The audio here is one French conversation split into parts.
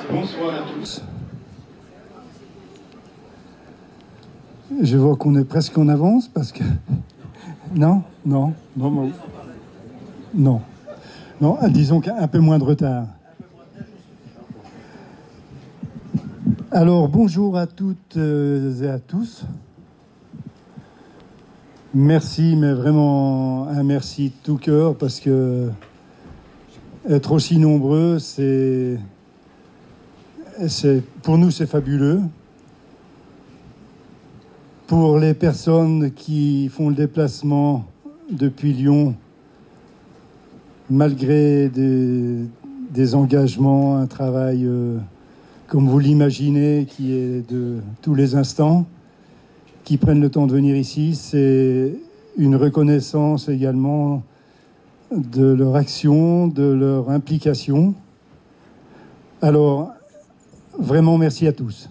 Bonsoir à tous. Je vois qu'on est presque en avance parce que... Non, disons qu'un peu moins de retard. Alors, bonjour à toutes et à tous. Merci, mais vraiment un merci de tout cœur parce que être aussi nombreux, pour nous, c'est fabuleux. Pour les personnes qui font le déplacement depuis Lyon, malgré des engagements, un travail, comme vous l'imaginez, qui est de tous les instants, qui prennent le temps de venir ici, c'est une reconnaissance également de leur action, de leur implication. Alors, vraiment merci à tous.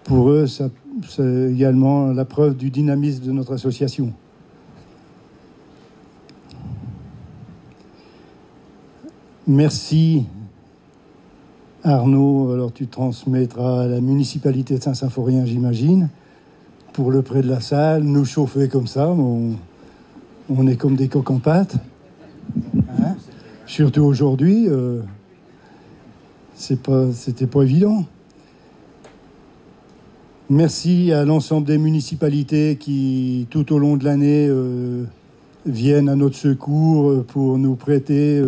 Pour eux, c'est également la preuve du dynamisme de notre association. Merci Arnaud, alors tu transmettras à la municipalité de Saint-Symphorien, j'imagine, pour le prêt de la salle, nous chauffer comme ça, on est comme des coqs en pâte. Hein? Surtout aujourd'hui, c'était pas évident. Merci à l'ensemble des municipalités qui, tout au long de l'année, viennent à notre secours pour nous prêter.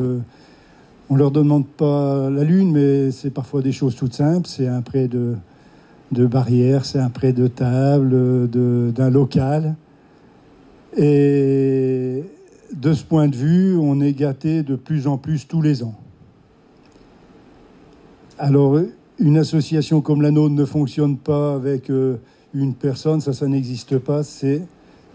On leur demande pas la lune, mais c'est parfois des choses toutes simples. C'est un prêt de barrières, c'est un prêt de table, d'un local. Et de ce point de vue, on est gâté de plus en plus tous les ans. Alors, une association comme la nôtre ne fonctionne pas avec une personne, ça n'existe pas. C'est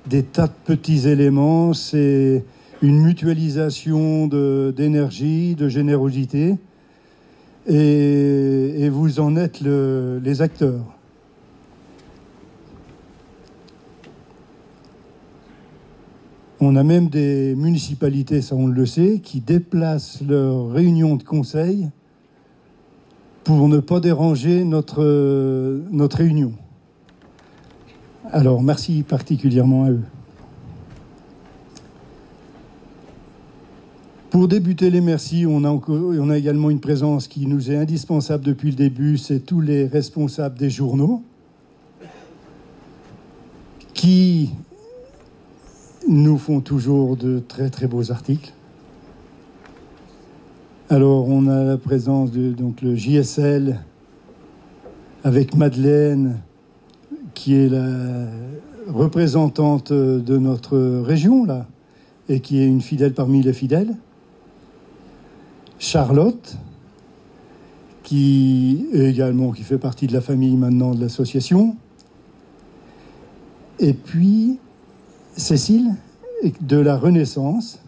des tas de petits éléments, c'est une mutualisation d'énergie, de générosité, et vous en êtes les acteurs. On a même des municipalités, ça on le sait, qui déplacent leurs réunions de conseil pour ne pas déranger notre réunion. Alors, merci particulièrement à eux. Pour débuter les merci, on a également une présence qui nous est indispensable depuis le début, c'est tous les responsables des journaux qui nous font toujours de très très beaux articles. Alors, on a la présence de le JSL avec Madeleine, qui est la représentante de notre région, là, et qui est une fidèle parmi les fidèles. Charlotte, qui fait partie de la famille maintenant de l'association. Et puis, Cécile, de la Renaissance,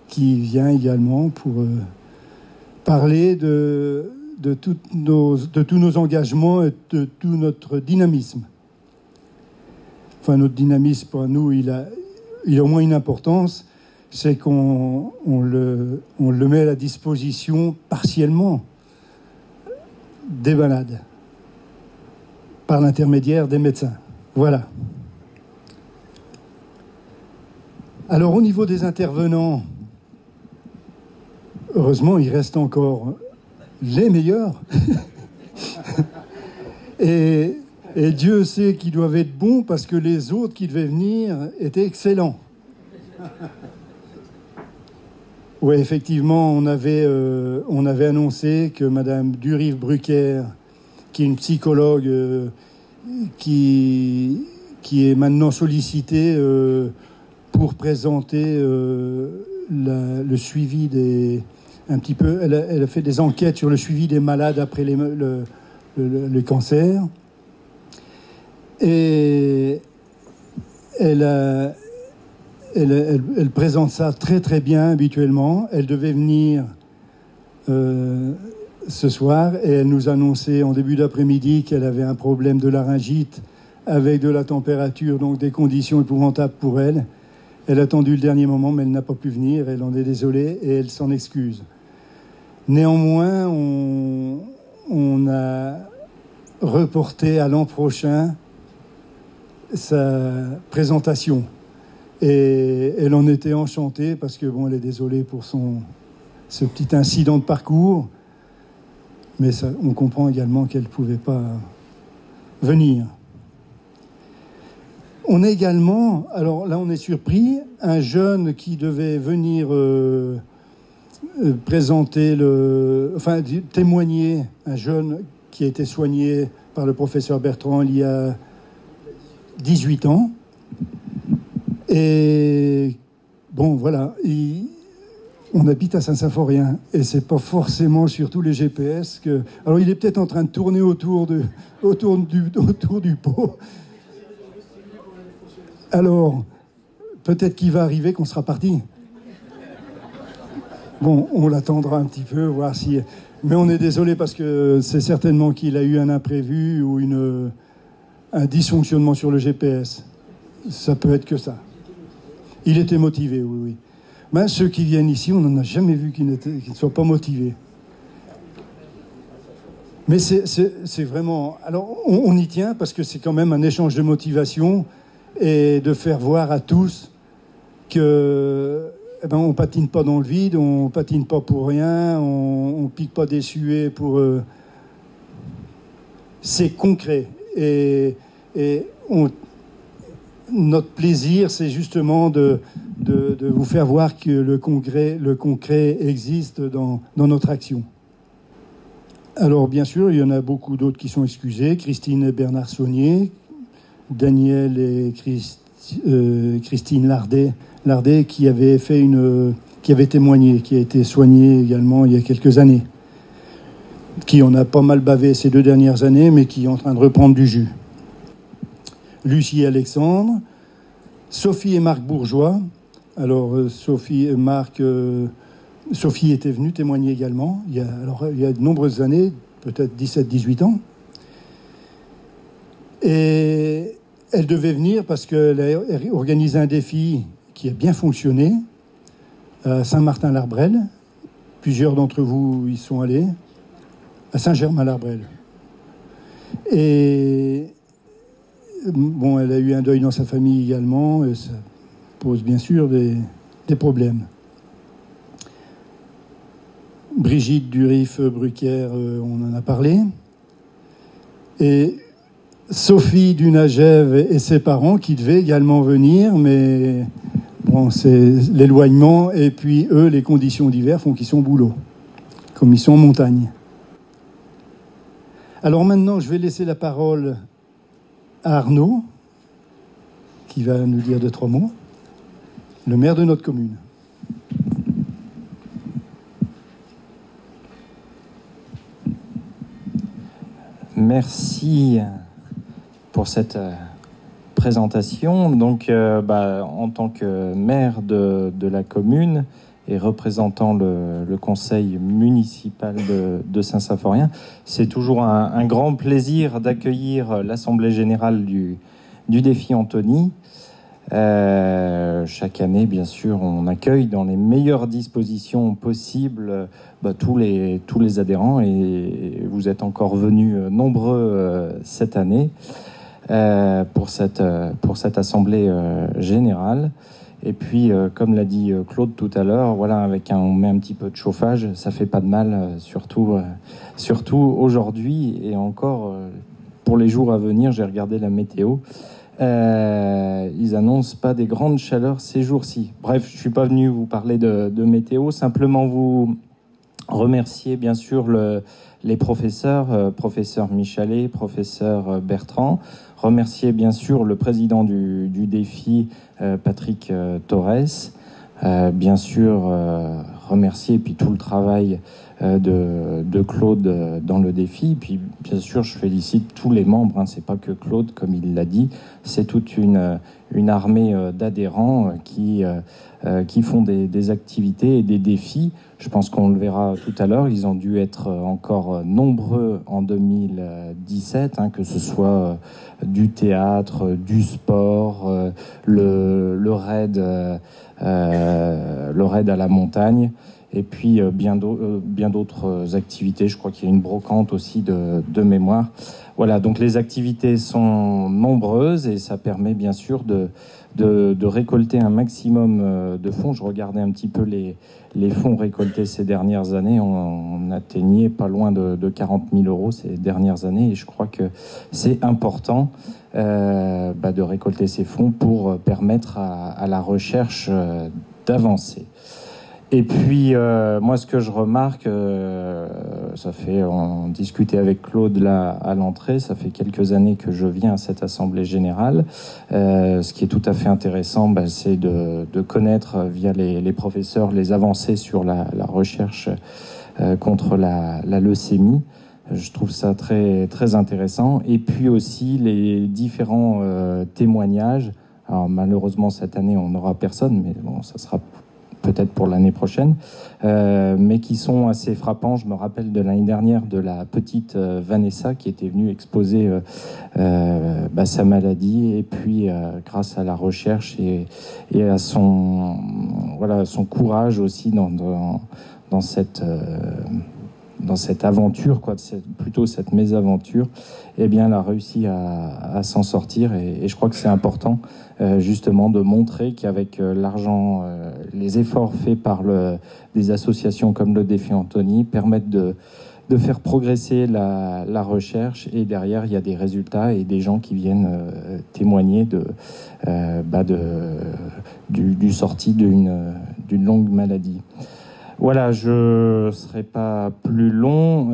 qui vient également pour parler de tous nos engagements et de tout notre dynamisme. Enfin, notre dynamisme, pour nous, il a au moins une importance, c'est qu'on le met à la disposition partiellement des malades, par l'intermédiaire des médecins. Voilà. Alors, au niveau des intervenants, heureusement, il reste encore les meilleurs. et Dieu sait qu'ils doivent être bons parce que les autres qui devaient venir étaient excellents. Oui, effectivement, on avait annoncé que Madame Durive-Brucker, qui est une psychologue qui est maintenant sollicitée pour présenter le suivi des... Un petit peu, elle a fait des enquêtes sur le suivi des malades après le cancer. Et elle présente ça très très bien habituellement. Elle devait venir ce soir et elle nous annonçait en début d'après-midi qu'elle avait un problème de laryngite avec de la température, donc des conditions épouvantables pour elle. Elle a attendu le dernier moment, mais elle n'a pas pu venir. Elle en est désolée et elle s'en excuse. Néanmoins, on a reporté à l'an prochain sa présentation. Et elle en était enchantée parce que, bon, elle est désolée pour ce petit incident de parcours. Mais ça, on comprend également qu'elle ne pouvait pas venir. On a également, alors là on est surpris, un jeune qui devait venir témoigner, un jeune qui a été soigné par le professeur Bertrand il y a 18 ans. Et bon, voilà, on habite à Saint-Symphorien et c'est pas forcément sur tous les GPS que... Alors il est peut-être en train de tourner autour du pot. Alors, peut-être qu'il va arriver qu'on sera parti. Bon, on l'attendra un petit peu, voir si... Mais on est désolé parce que c'est certainement qu'il a eu un imprévu ou un dysfonctionnement sur le GPS. Ça peut être que ça. Il était motivé, oui, oui. Mais ceux qui viennent ici, on n'en a jamais vu qui ne soient pas motivés. Mais c'est vraiment... Alors, on y tient parce que c'est quand même un échange de motivation et de faire voir à tous que on patine pas dans le vide, on patine pas pour rien, on pique pas des suées pour... C'est concret. Et notre plaisir, c'est justement de vous faire voir que le concret existe dans notre action. Alors, bien sûr, il y en a beaucoup d'autres qui sont excusés. Christine et Bernard Saunier, Daniel et Christine Lardet qui avaient témoigné, qui a été soigné également il y a quelques années, qui en a pas mal bavé ces 2 dernières années, mais qui est en train de reprendre du jus. Lucie et Alexandre, Sophie et Marc Bourgeois. Alors, Sophie et Marc... Sophie était venue témoigner également, il y a de nombreuses années, peut-être 17-18 ans. Et elle devait venir parce qu'elle a organisé un défi qui a bien fonctionné à Saint-Martin-l'Arbrel. Plusieurs d'entre vous y sont allés. À Saint-Germain-l'Arbrel. Et bon, elle a eu un deuil dans sa famille également, et ça pose bien sûr des problèmes. Brigitte Durif-Brucker, on en a parlé. Et Sophie Dunagève et ses parents qui devaient également venir, mais bon, c'est l'éloignement et puis eux, les conditions d'hiver font qu'ils sont au boulot, comme ils sont en montagne. Alors maintenant, je vais laisser la parole à Arnaud, qui va nous dire 2-3 mots, le maire de notre commune. Merci pour cette présentation. Donc, en tant que maire de la commune et représentant le conseil municipal de Saint-Symphorien, c'est toujours un grand plaisir d'accueillir l'Assemblée générale du défi Antony. Chaque année, bien sûr, on accueille dans les meilleures dispositions possibles tous les adhérents, et vous êtes encore venus nombreux cette année pour cette assemblée générale. Et puis, comme l'a dit Claude tout à l'heure, voilà, on met un petit peu de chauffage, ça fait pas de mal, surtout aujourd'hui et encore pour les jours à venir. J'ai regardé la météo. Ils annoncent pas des grandes chaleurs ces jours-ci. Bref, je suis pas venu vous parler de météo, simplement vous remercier bien sûr les professeurs, professeur Michalet, professeur Bertrand, remercier bien sûr le président du défi, Patrick Torres, bien sûr remercier, et puis tout le travail de Claude dans le défi. Et puis, bien sûr, je félicite tous les membres. Hein. C'est pas que Claude, comme il l'a dit. C'est toute une armée d'adhérents qui font des activités et des défis. Je pense qu'on le verra tout à l'heure. Ils ont dû être encore nombreux en 2017, hein, que ce soit du théâtre, du sport, le raid à la montagne, et puis bien d'autres activités. Je crois qu'il y a une brocante aussi de mémoire. Voilà, donc les activités sont nombreuses et ça permet bien sûr de récolter un maximum de fonds. Je regardais un petit peu les fonds récoltés ces dernières années. On atteignait pas loin de 40 000 euros ces dernières années, et je crois que c'est important de récolter ces fonds pour permettre à la recherche d'avancer. Et puis, moi, ce que je remarque, on discutait avec Claude là à l'entrée, ça fait quelques années que je viens à cette Assemblée Générale. Ce qui est tout à fait intéressant, c'est de connaître via les professeurs les avancées sur la recherche contre la leucémie. Je trouve ça très, très intéressant. Et puis aussi les différents témoignages. Alors malheureusement, cette année, on n'aura personne, mais bon, ça sera peut-être pour l'année prochaine, mais qui sont assez frappants. Je me rappelle de l'année dernière de la petite Vanessa qui était venue exposer sa maladie, et puis grâce à la recherche et à son courage aussi dans cette aventure, plutôt cette mésaventure, eh bien, elle a réussi à s'en sortir, et je crois que c'est important justement de montrer qu'avec l'argent, les efforts faits par des associations comme le Défi Antony permettent de faire progresser la recherche, et derrière il y a des résultats et des gens qui viennent témoigner du sortie d'une longue maladie. Voilà, je ne serai pas plus long.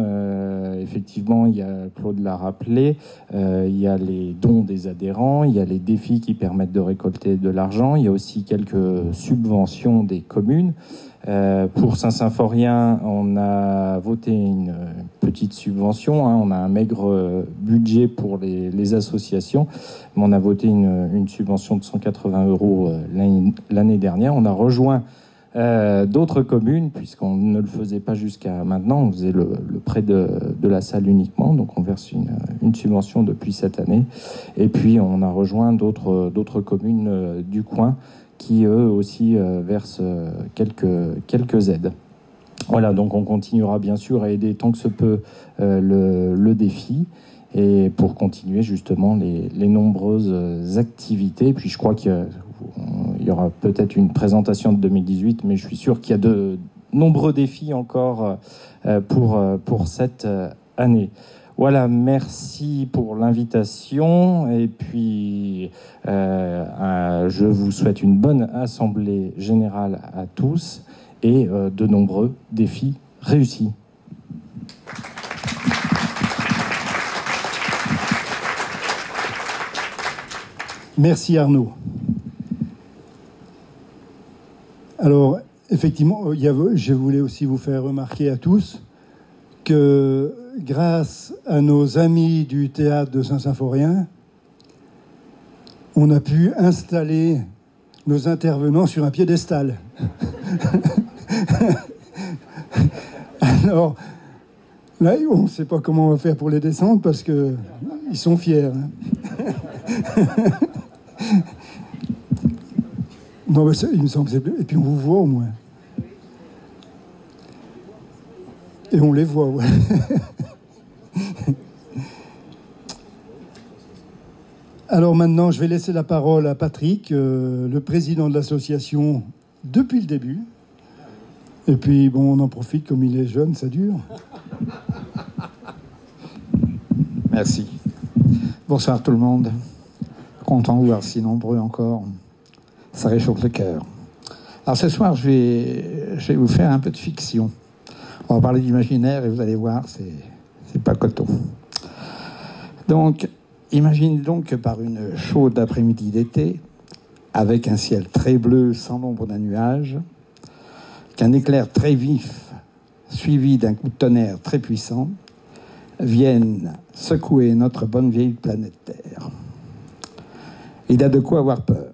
Effectivement, Claude l'a rappelé, il y a les dons des adhérents, il y a les défis qui permettent de récolter de l'argent, il y a aussi quelques subventions des communes. Pour Saint-Symphorien, on a voté une petite subvention, hein, on a un maigre budget pour les associations, mais on a voté une subvention de 180 € l'année dernière. On a rejoint d'autres communes, puisqu'on ne le faisait pas jusqu'à maintenant, on faisait le prêt de la salle uniquement, donc on verse une subvention depuis cette année, et puis on a rejoint d'autres communes du coin qui eux aussi versent quelques aides. Voilà, donc on continuera bien sûr à aider tant que se peut le défi, et pour continuer justement les nombreuses activités. Et puis je crois qu'il y aura peut-être une présentation de 2018, mais je suis sûr qu'il y a de nombreux défis encore pour cette année. Voilà, merci pour l'invitation, et puis je vous souhaite une bonne assemblée générale à tous et de nombreux défis réussis. Merci Arnaud. Alors, effectivement, je voulais aussi vous faire remarquer à tous que grâce à nos amis du théâtre de Saint-Symphorien, on a pu installer nos intervenants sur un piédestal. Alors, là, on ne sait pas comment on va faire pour les descendre parce qu'ils sont fiers. Non, mais il me semble que c'est... Et puis on vous voit au moins. Et on les voit, ouais. Alors maintenant, je vais laisser la parole à Patrick, le président de l'association depuis le début. Et puis, bon, on en profite, comme il est jeune, ça dure. Merci. Bonsoir tout le monde. Content de vous voir si nombreux encore. Ça réchauffe le cœur. Alors ce soir, je vais vous faire un peu de fiction. On va parler d'imaginaire et vous allez voir, c'est pas coton. Donc, imaginez donc que par une chaude après-midi d'été, avec un ciel très bleu sans l'ombre d'un nuage, qu'un éclair très vif, suivi d'un coup de tonnerre très puissant, vienne secouer notre bonne vieille planète Terre. Il a de quoi avoir peur.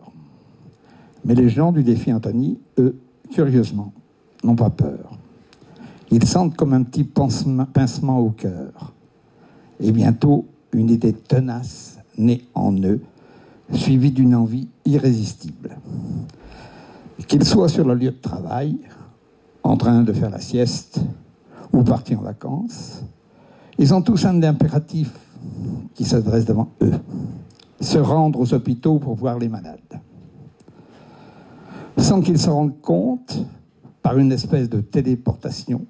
Mais les gens du défi Anthony, eux, curieusement, n'ont pas peur. Ils sentent comme un petit pincement au cœur. Et bientôt, une idée tenace naît en eux, suivie d'une envie irrésistible. Qu'ils soient sur le lieu de travail, en train de faire la sieste, ou partis en vacances, ils ont tous un impératif qui s'adresse devant eux. Se rendre aux hôpitaux pour voir les malades. Sans qu'ils se rendent compte, par une espèce de téléportation,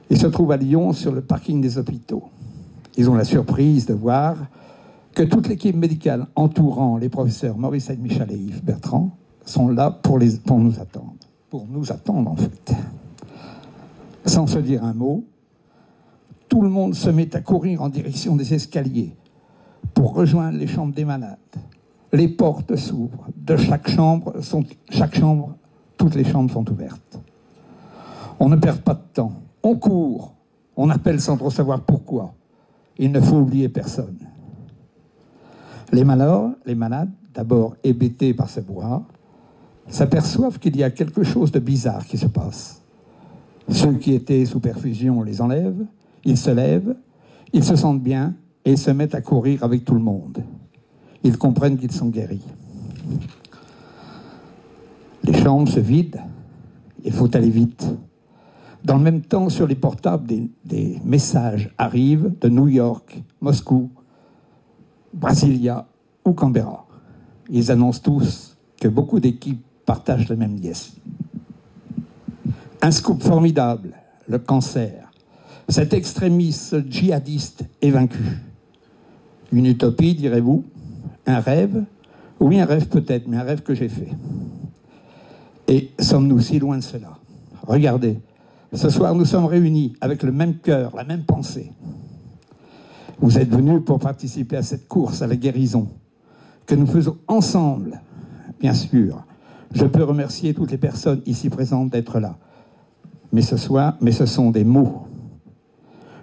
ils se trouvent à Lyon sur le parking des hôpitaux. Ils ont la surprise de voir que toute l'équipe médicale entourant les professeurs Maurice Michel et Yves Bertrand sont là pour nous attendre. Pour nous attendre, en fait. Sans se dire un mot, tout le monde se met à courir en direction des escaliers pour rejoindre les chambres des malades. Les portes s'ouvrent. De chaque chambre, toutes les chambres sont ouvertes. On ne perd pas de temps. On court. On appelle sans trop savoir pourquoi. Il ne faut oublier personne. Les malades, d'abord hébétés par ce brouhaha, s'aperçoivent qu'il y a quelque chose de bizarre qui se passe. Ceux qui étaient sous perfusion, on les enlève, ils se lèvent, ils se sentent bien et ils se mettent à courir avec tout le monde. Ils comprennent qu'ils sont guéris. Les chambres se vident, il faut aller vite. Dans le même temps, sur les portables, des messages arrivent de New York, Moscou, Brasilia ou Canberra. Ils annoncent tous que beaucoup d'équipes partagent le même liesse. Un scoop formidable, le cancer. Cet extrémiste djihadiste est vaincu. Une utopie, direz-vous? Un rêve? Oui, un rêve peut-être, mais un rêve que j'ai fait. Et sommes-nous si loin de cela? Regardez, ce soir nous sommes réunis avec le même cœur, la même pensée. Vous êtes venus pour participer à cette course à la guérison que nous faisons ensemble, bien sûr. Je peux remercier toutes les personnes ici présentes d'être là. Mais ce sont des mots.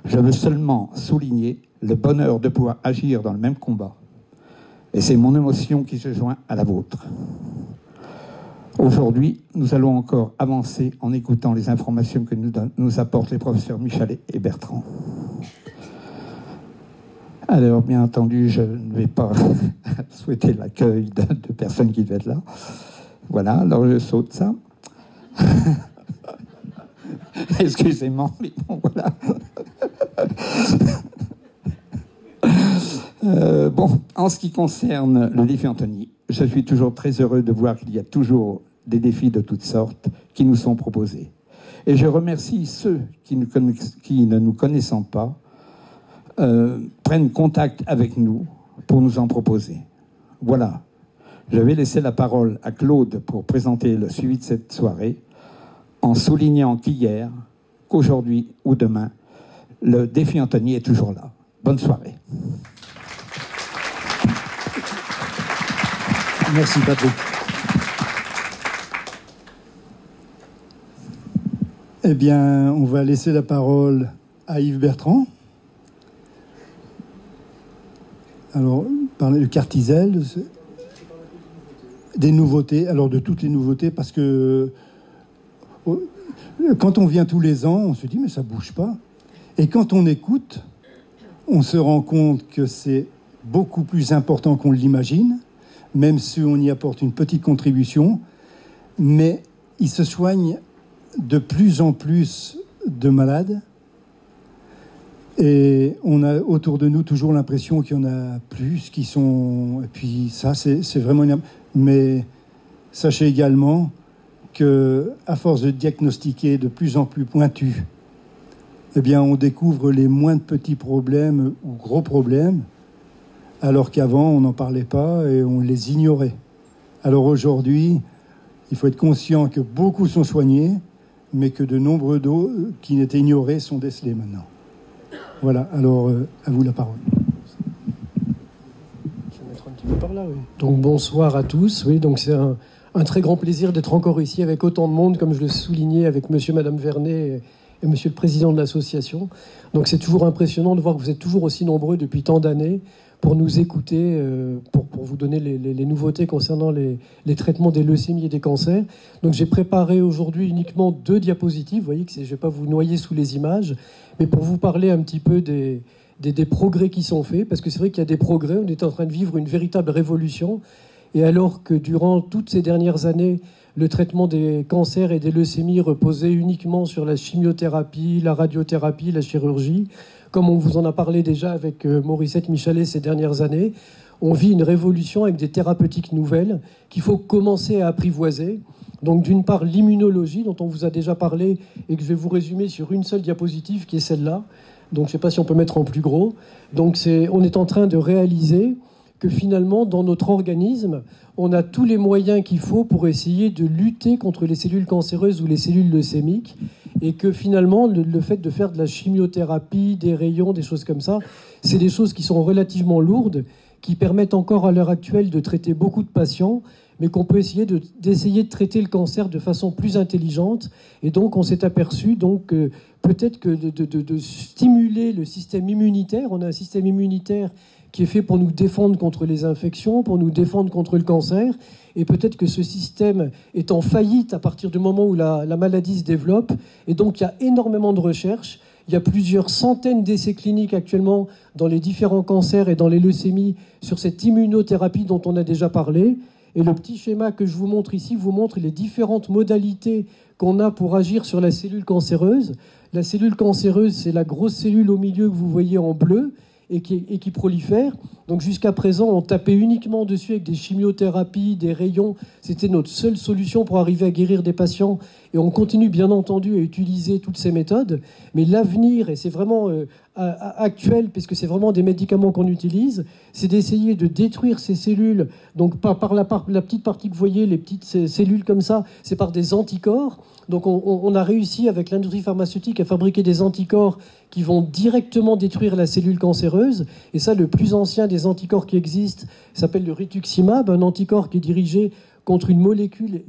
Je veux seulement souligner le bonheur de pouvoir agir dans le même combat. Et c'est mon émotion qui se joint à la vôtre. Aujourd'hui, nous allons encore avancer en écoutant les informations que nous apportent les professeurs Michalet et Bertrand. Alors, bien entendu, je ne vais pas souhaiter l'accueil de personnes qui devaient être là. Voilà, alors je saute ça. Excusez-moi, mais bon, voilà. Bon, en ce qui concerne le défi Anthony, je suis toujours très heureux de voir qu'il y a toujours des défis de toutes sortes qui nous sont proposés. Et je remercie ceux qui, ne nous connaissant pas, prennent contact avec nous pour nous en proposer. Voilà. Je vais laisser la parole à Claude pour présenter le suivi de cette soirée, en soulignant qu'hier, qu'aujourd'hui ou demain, le défi Anthony est toujours là. Bonne soirée. Merci Patrick. Eh bien, on va laisser la parole à Yves Bertrand. Alors, parler de Cartisel, des nouveautés, alors de toutes les nouveautés, parce que quand on vient tous les ans, on se dit mais ça bouge pas. Et quand on écoute, on se rend compte que c'est beaucoup plus important qu'on l'imagine, même si on y apporte une petite contribution, mais il se soigne de plus en plus de malades. Et on a autour de nous toujours l'impression qu'il y en a plus qui sont... Et puis ça, c'est vraiment... Mais sachez également qu'à force de diagnostiquer de plus en plus pointu, eh bien, on découvre les moindres petits problèmes ou gros problèmes, alors qu'avant, on n'en parlait pas et on les ignorait. Alors aujourd'hui, il faut être conscient que beaucoup sont soignés, mais que de nombreux d'autres qui n'étaient ignorés sont décelés maintenant. Voilà, alors à vous la parole. Je vais mettre un petit peu par là, oui. Donc bonsoir à tous. Oui, donc c'est un très grand plaisir d'être encore ici avec autant de monde, comme je le soulignais avec monsieur et madame Vernet et monsieur le président de l'association. Donc c'est toujours impressionnant de voir que vous êtes toujours aussi nombreux depuis tant d'années pour nous écouter, pour vous donner les nouveautés concernant les traitements des leucémies et des cancers. Donc j'ai préparé aujourd'hui uniquement 2 diapositives. Vous voyez que je ne vais pas vous noyer sous les images, mais pour vous parler un petit peu des progrès qui sont faits, parce que c'est vrai qu'il y a des progrès. On est en train de vivre une véritable révolution. Et alors que durant toutes ces dernières années, le traitement des cancers et des leucémies reposait uniquement sur la chimiothérapie, la radiothérapie, la chirurgie, comme on vous en a parlé déjà avec Morissette Michalet ces dernières années, on vit une révolution avec des thérapeutiques nouvelles qu'il faut commencer à apprivoiser. Donc d'une part l'immunologie dont on vous a déjà parlé et que je vais vous résumer sur une seule diapositive qui est celle-là. Donc je ne sais pas si on peut mettre en plus gros. Donc on est en train de réaliser que finalement dans notre organisme, on a tous les moyens qu'il faut pour essayer de lutter contre les cellules cancéreuses ou les cellules leucémiques, et que finalement le fait de faire de la chimiothérapie, des rayons, des choses comme ça, c'est des choses qui sont relativement lourdes, qui permettent encore à l'heure actuelle de traiter beaucoup de patients, mais qu'on peut essayer d'essayer de traiter le cancer de façon plus intelligente. Et donc on s'est aperçu peut-être que de stimuler le système immunitaire, on a un système immunitaire qui est fait pour nous défendre contre les infections, pour nous défendre contre le cancer. Et peut-être que ce système est en faillite à partir du moment où la maladie se développe. Et donc, il y a énormément de recherches. Il y a plusieurs centaines d'essais cliniques actuellement dans les différents cancers et dans les leucémies sur cette immunothérapie dont on a déjà parlé. Et le petit schéma que je vous montre ici vous montre les différentes modalités qu'on a pour agir sur la cellule cancéreuse. La cellule cancéreuse, c'est la grosse cellule au milieu que vous voyez en bleu, et qui prolifèrent. Donc jusqu'à présent, on tapait uniquement dessus avec des chimiothérapies, des rayons. C'était notre seule solution pour arriver à guérir des patients. Et on continue bien entendu à utiliser toutes ces méthodes. Mais l'avenir, et c'est vraiment actuel, puisque c'est vraiment des médicaments qu'on utilise, c'est d'essayer de détruire ces cellules. Donc pas par la petite partie que vous voyez, les petites cellules comme ça, c'est par des anticorps. Donc on a réussi avec l'industrie pharmaceutique à fabriquer des anticorps qui vont directement détruire la cellule cancéreuse. Et ça, le plus ancien des anticorps qui existent s'appelle le rituximab, un anticorps qui est dirigé contre une molécule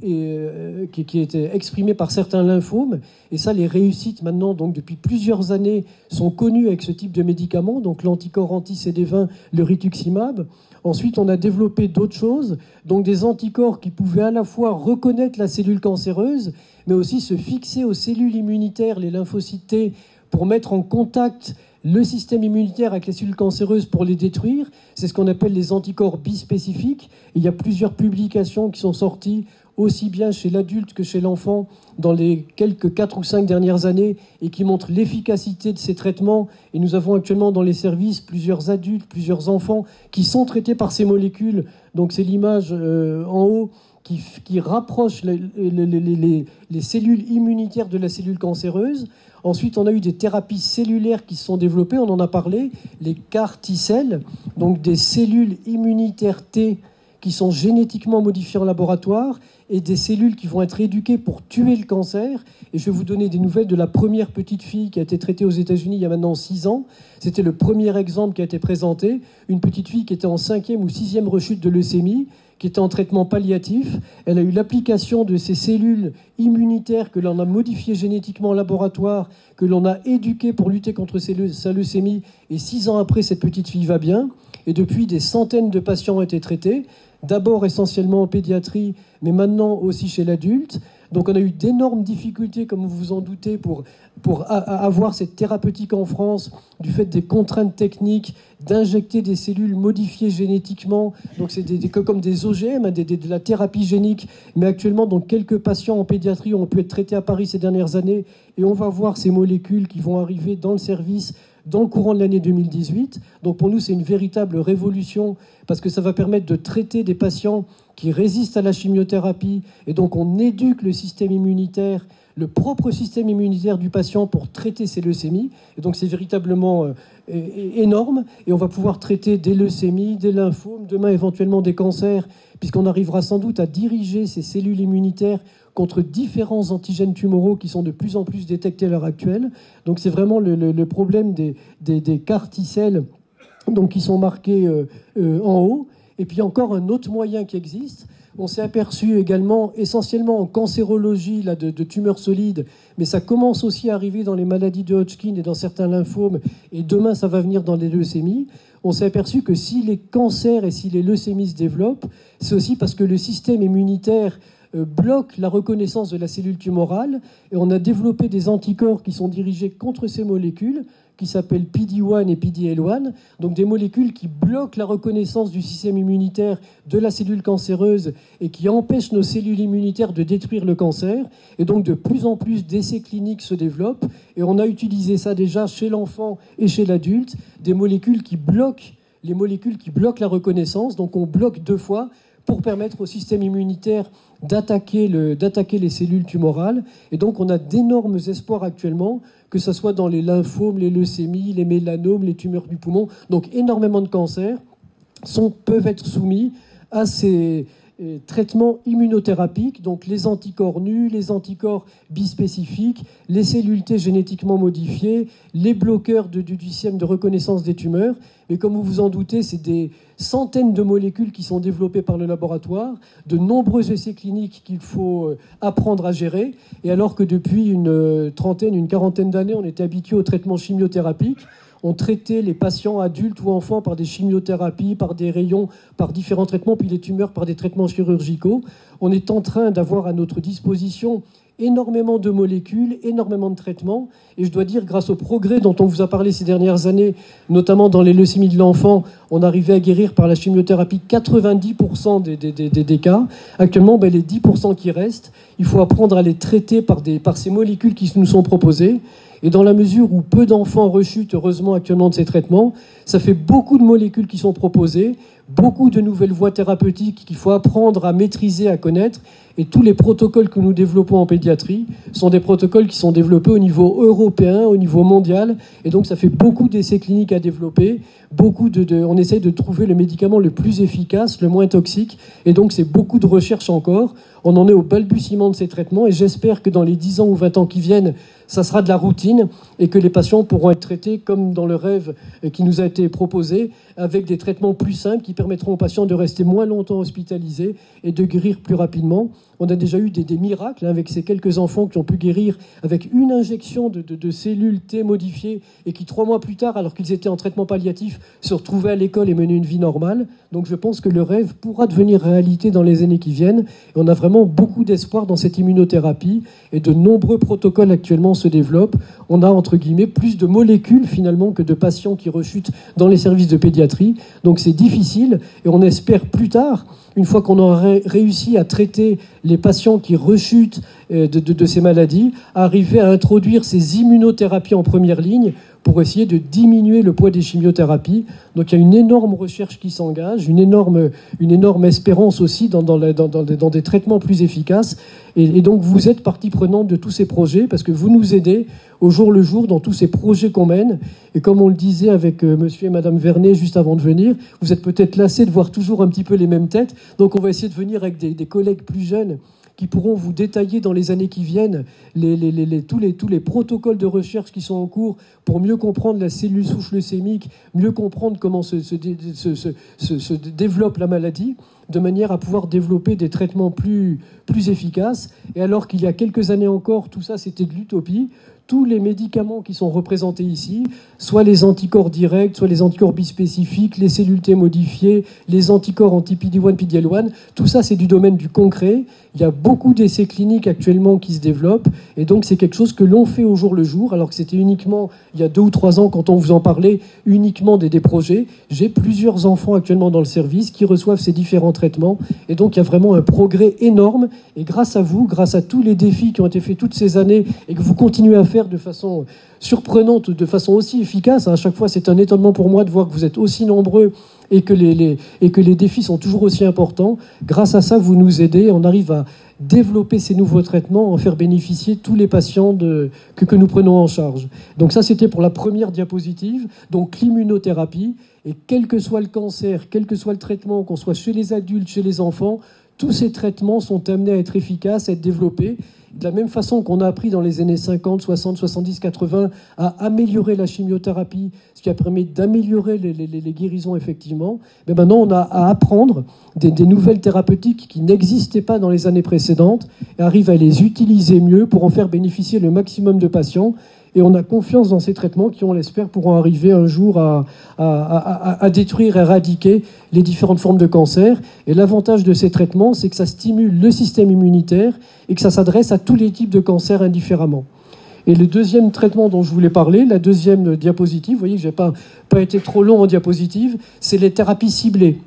qui était exprimée par certains lymphomes. Et ça, les réussites maintenant, donc depuis plusieurs années, sont connues avec ce type de médicament, donc l'anticorps anti-CD20, le rituximab. Ensuite, on a développé d'autres choses, donc des anticorps qui pouvaient à la fois reconnaître la cellule cancéreuse, mais aussi se fixer aux cellules immunitaires, les lymphocytes T, pour mettre en contact le système immunitaire avec les cellules cancéreuses pour les détruire. C'est ce qu'on appelle les anticorps bispécifiques. Il y a plusieurs publications qui sont sorties, aussi bien chez l'adulte que chez l'enfant, dans les quelques 4 ou 5 dernières années, et qui montrent l'efficacité de ces traitements. Et nous avons actuellement dans les services plusieurs adultes, plusieurs enfants qui sont traités par ces molécules. Donc c'est l'image en haut qui rapproche les cellules immunitaires de la cellule cancéreuse. Ensuite, on a eu des thérapies cellulaires qui se sont développées, on en a parlé, les CAR T-cells, donc des cellules immunitaires T qui sont génétiquement modifiées en laboratoire et des cellules qui vont être éduquées pour tuer le cancer. Et je vais vous donner des nouvelles de la première petite fille qui a été traitée aux États-Unis il y a maintenant 6 ans. C'était le premier exemple qui a été présenté. Une petite fille qui était en 5e ou 6e rechute de leucémie, qui était en traitement palliatif. Elle a eu l'application de ces cellules immunitaires que l'on a modifiées génétiquement en laboratoire, que l'on a éduquées pour lutter contre sa leucémie. Et 6 ans après, cette petite fille va bien. Et depuis, des centaines de patients ont été traités, d'abord essentiellement en pédiatrie, mais maintenant aussi chez l'adulte. Donc on a eu d'énormes difficultés, comme vous vous en doutez, pour avoir cette thérapeutique en France, du fait des contraintes techniques, d'injecter des cellules modifiées génétiquement. Donc c'est comme des OGM, de la thérapie génique. Mais actuellement, donc, quelques patients en pédiatrie ont pu être traités à Paris ces dernières années. Et on va voir ces molécules qui vont arriver dans le service dans le courant de l'année 2018. Donc pour nous, c'est une véritable révolution parce que ça va permettre de traiter des patients qui résistent à la chimiothérapie. Et donc on éduque le système immunitaire, le propre système immunitaire du patient pour traiter ces leucémies. Et donc c'est véritablement énorme. Et on va pouvoir traiter des leucémies, des lymphomes, demain éventuellement des cancers, puisqu'on arrivera sans doute à diriger ces cellules immunitaires contre différents antigènes tumoraux qui sont de plus en plus détectés à l'heure actuelle. Donc c'est vraiment le problème des CAR T-cells donc, qui sont marqués en haut. Et puis encore un autre moyen qui existe. On s'est aperçu également, essentiellement en cancérologie là, de tumeurs solides, mais ça commence aussi à arriver dans les maladies de Hodgkin et dans certains lymphomes, et demain ça va venir dans les leucémies. On s'est aperçu que si les cancers et si les leucémies se développent, c'est aussi parce que le système immunitaire bloque la reconnaissance de la cellule tumorale, et on a développé des anticorps qui sont dirigés contre ces molécules, qui s'appellent PD-1 et PD-L1, donc des molécules qui bloquent la reconnaissance du système immunitaire de la cellule cancéreuse et qui empêchent nos cellules immunitaires de détruire le cancer. Et donc de plus en plus d'essais cliniques se développent, et on a utilisé ça déjà chez l'enfant et chez l'adulte, des molécules qui bloquent la reconnaissance, donc on bloque 2 fois pour permettre au système immunitaire d'attaquer les cellules tumorales. Et donc on a d'énormes espoirs actuellement, que ce soit dans les lymphomes, les leucémies, les mélanomes, les tumeurs du poumon. Donc énormément de cancers peuvent être soumis à ces traitements immunothérapiques, donc les anticorps nus, les anticorps bispécifiques, les cellules T génétiquement modifiées, les bloqueurs du système de reconnaissance des tumeurs. Mais comme vous vous en doutez, c'est des centaines de molécules qui sont développées par le laboratoire, de nombreux essais cliniques qu'il faut apprendre à gérer. Et alors que depuis une quarantaine d'années, on était habitué au traitement chimiothérapique, on traitait les patients adultes ou enfants par des chimiothérapies, par des rayons, par différents traitements, puis les tumeurs par des traitements chirurgicaux. On est en train d'avoir à notre disposition énormément de molécules, énormément de traitements. Et je dois dire, grâce au progrès dont on vous a parlé ces dernières années, notamment dans les leucémies de l'enfant, on arrivait à guérir par la chimiothérapie 90% des cas. Actuellement, les 10% qui restent, il faut apprendre à les traiter par ces molécules qui nous sont proposées. Et dans la mesure où peu d'enfants rechutent, heureusement, actuellement de ces traitements, ça fait beaucoup de molécules qui sont proposées, beaucoup de nouvelles voies thérapeutiques qu'il faut apprendre à maîtriser, à connaître. Et tous les protocoles que nous développons en pédiatrie sont des protocoles qui sont développés au niveau européen, au niveau mondial. Et donc, ça fait beaucoup d'essais cliniques à développer. On essaye de trouver le médicament le plus efficace, le moins toxique. Et donc, c'est beaucoup de recherche encore. On en est au balbutiement de ces traitements. Et j'espère que dans les 10 ans ou 20 ans qui viennent, ça sera de la routine et que les patients pourront être traités comme dans le rêve qui nous a été proposé, avec des traitements plus simples qui permettront aux patients de rester moins longtemps hospitalisés et de guérir plus rapidement. On a déjà eu des miracles avec ces quelques enfants qui ont pu guérir avec une injection de cellules T modifiées et qui 3 mois plus tard, alors qu'ils étaient en traitement palliatif, se retrouvaient à l'école et menaient une vie normale. Donc je pense que le rêve pourra devenir réalité dans les années qui viennent. Et on a vraiment beaucoup d'espoir dans cette immunothérapie et de nombreux protocoles actuellement se développent. On a, entre guillemets, plus de molécules finalement que de patients qui rechutent dans les services de pédiatrie. Donc c'est difficile et on espère plus tard, une fois qu'on aura réussi à traiter les patients qui rechutent de ces maladies, arriver à introduire ces immunothérapies en première ligne pour essayer de diminuer le poids des chimiothérapies. Donc il y a une énorme recherche qui s'engage, une énorme espérance aussi dans des traitements plus efficaces. Et donc vous êtes partie prenante de tous ces projets parce que vous nous aidez au jour le jour dans tous ces projets qu'on mène. Et comme on le disait avec monsieur et madame Vernet juste avant de venir, vous êtes peut-être lassés de voir toujours un petit peu les mêmes têtes. Donc on va essayer de venir avec des collègues plus jeunes qui pourront vous détailler dans les années qui viennent tous les protocoles de recherche qui sont en cours pour mieux comprendre la cellule souche leucémique, mieux comprendre comment se développe la maladie, de manière à pouvoir développer des traitements plus efficaces. Et alors qu'il y a quelques années encore, tout ça c'était de l'utopie, tous les médicaments qui sont représentés ici, soit les anticorps directs, soit les anticorps bispécifiques, les cellules T modifiées, les anticorps anti-PD-1, PD-L1, tout ça c'est du domaine du concret. Il y a beaucoup d'essais cliniques actuellement qui se développent et donc c'est quelque chose que l'on fait au jour le jour, alors que c'était uniquement, il y a 2 ou 3 ans, quand on vous en parlait, uniquement des projets. J'ai plusieurs enfants actuellement dans le service qui reçoivent ces différents traitements et donc il y a vraiment un progrès énorme et grâce à vous, grâce à tous les défis qui ont été faits toutes ces années et que vous continuez à faire de façon surprenante, de façon aussi efficace. À chaque fois, c'est un étonnement pour moi de voir que vous êtes aussi nombreux et que les défis sont toujours aussi importants. Grâce à ça, vous nous aidez. On arrive à développer ces nouveaux traitements, en faire bénéficier tous les patients que nous prenons en charge. Donc ça, c'était pour la première diapositive. Donc l'immunothérapie. Et quel que soit le cancer, quel que soit le traitement, qu'on soit chez les adultes, chez les enfants, tous ces traitements sont amenés à être efficaces, à être développés. De la même façon qu'on a appris dans les années 50, 60, 70, 80 à améliorer la chimiothérapie, ce qui a permis d'améliorer les guérisons effectivement, mais maintenant on a à apprendre des nouvelles thérapeutiques qui n'existaient pas dans les années précédentes et arrivent à les utiliser mieux pour en faire bénéficier le maximum de patients. Et on a confiance dans ces traitements qui, on l'espère, pourront arriver un jour à détruire, éradiquer les différentes formes de cancer. Et l'avantage de ces traitements, c'est que ça stimule le système immunitaire et que ça s'adresse à tous les types de cancers indifféremment. Et le deuxième traitement dont je voulais parler, la deuxième diapositive, vous voyez que je n'ai pas été trop long en diapositive, c'est les thérapies ciblées.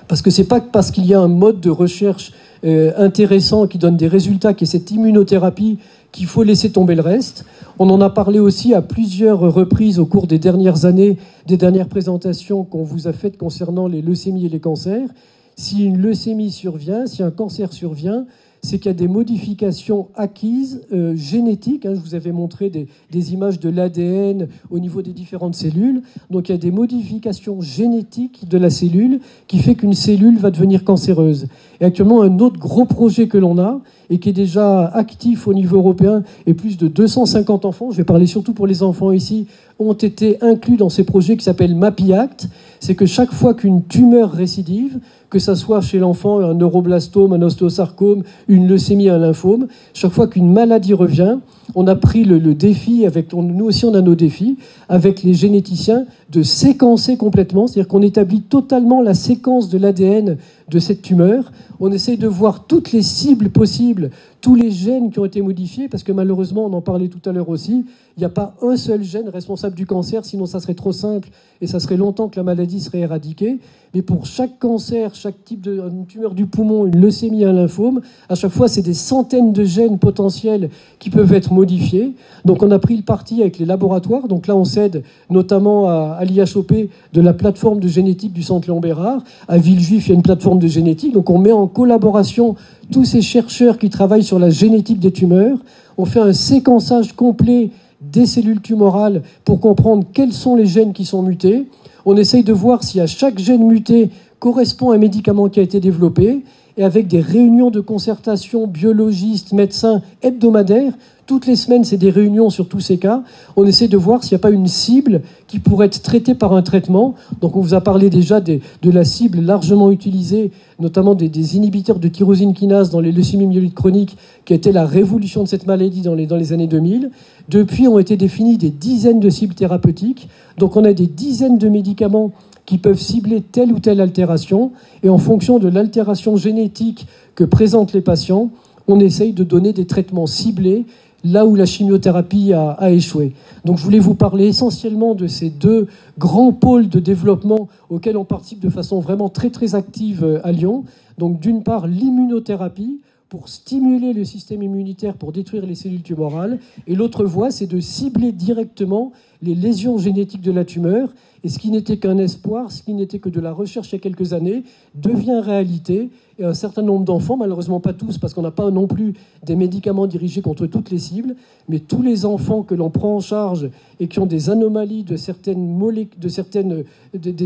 Parce que ce n'est pas parce qu'il y a un mode de recherche intéressant qui donne des résultats, qui est cette immunothérapie, qu'il faut laisser tomber le reste. On en a parlé aussi à plusieurs reprises au cours des dernières années, des dernières présentations qu'on vous a faites concernant les leucémies et les cancers. Si une leucémie survient, si un cancer survient, c'est qu'il y a des modifications acquises génétiques. Je vous avais montré des images de l'ADN au niveau des différentes cellules. Donc il y a des modifications génétiques de la cellule qui fait qu'une cellule va devenir cancéreuse. Et actuellement, un autre gros projet que l'on a, et qui est déjà actif au niveau européen, et plus de 250 enfants, je vais parler surtout pour les enfants ici, ont été inclus dans ces projets qui s'appellent MAPI-ACT. C'est que chaque fois qu'une tumeur récidive, que ça soit chez l'enfant un neuroblastome, un ostéosarcome, une leucémie, un lymphome, chaque fois qu'une maladie revient, on a pris le défi, nous aussi on a nos défis, avec les généticiens, de séquencer complètement, c'est-à-dire qu'on établit totalement la séquence de l'ADN de cette tumeur. On essaye de voir toutes les cibles possibles, tous les gènes qui ont été modifiés, parce que malheureusement, on en parlait tout à l'heure aussi, il n'y a pas un seul gène responsable du cancer, sinon ça serait trop simple et ça serait longtemps que la maladie serait éradiquée. Mais pour chaque cancer, chaque type de une tumeur du poumon, une leucémie, un lymphome, à chaque fois, c'est des centaines de gènes potentiels qui peuvent être modifiés. Donc on a pris le parti avec les laboratoires. Donc là, on s'aide notamment à l'IHOP de la plateforme de génétique du Centre Léon Bérard. À Villejuif, il y a une plateforme de génétique. Donc on met en collaboration tous ces chercheurs qui travaillent sur la génétique des tumeurs. On fait un séquençage complet des cellules tumorales pour comprendre quels sont les gènes qui sont mutés. On essaye de voir si à chaque gène muté correspond un médicament qui a été développé, et avec des réunions de concertation biologistes, médecins hebdomadaires. Toutes les semaines, c'est des réunions sur tous ces cas. On essaie de voir s'il n'y a pas une cible qui pourrait être traitée par un traitement. Donc on vous a parlé déjà de la cible largement utilisée, notamment des inhibiteurs de tyrosine kinase dans les leucémies myéloïdes chroniques, qui a été la révolution de cette maladie dans les années 2000. Depuis, ont été définies des dizaines de cibles thérapeutiques. Donc on a des dizaines de médicaments qui peuvent cibler telle ou telle altération. Et en fonction de l'altération génétique que présentent les patients, on essaye de donner des traitements ciblés là où la chimiothérapie a échoué. Donc je voulais vous parler essentiellement de ces deux grands pôles de développement auxquels on participe de façon vraiment très très active à Lyon. Donc d'une part l'immunothérapie pour stimuler le système immunitaire pour détruire les cellules tumorales, et l'autre voie c'est de cibler directement les lésions génétiques de la tumeur. Et ce qui n'était qu'un espoir, ce qui n'était que de la recherche il y a quelques années, devient réalité. Et un certain nombre d'enfants, malheureusement pas tous, parce qu'on n'a pas non plus des médicaments dirigés contre toutes les cibles, mais tous les enfants que l'on prend en charge et qui ont des anomalies des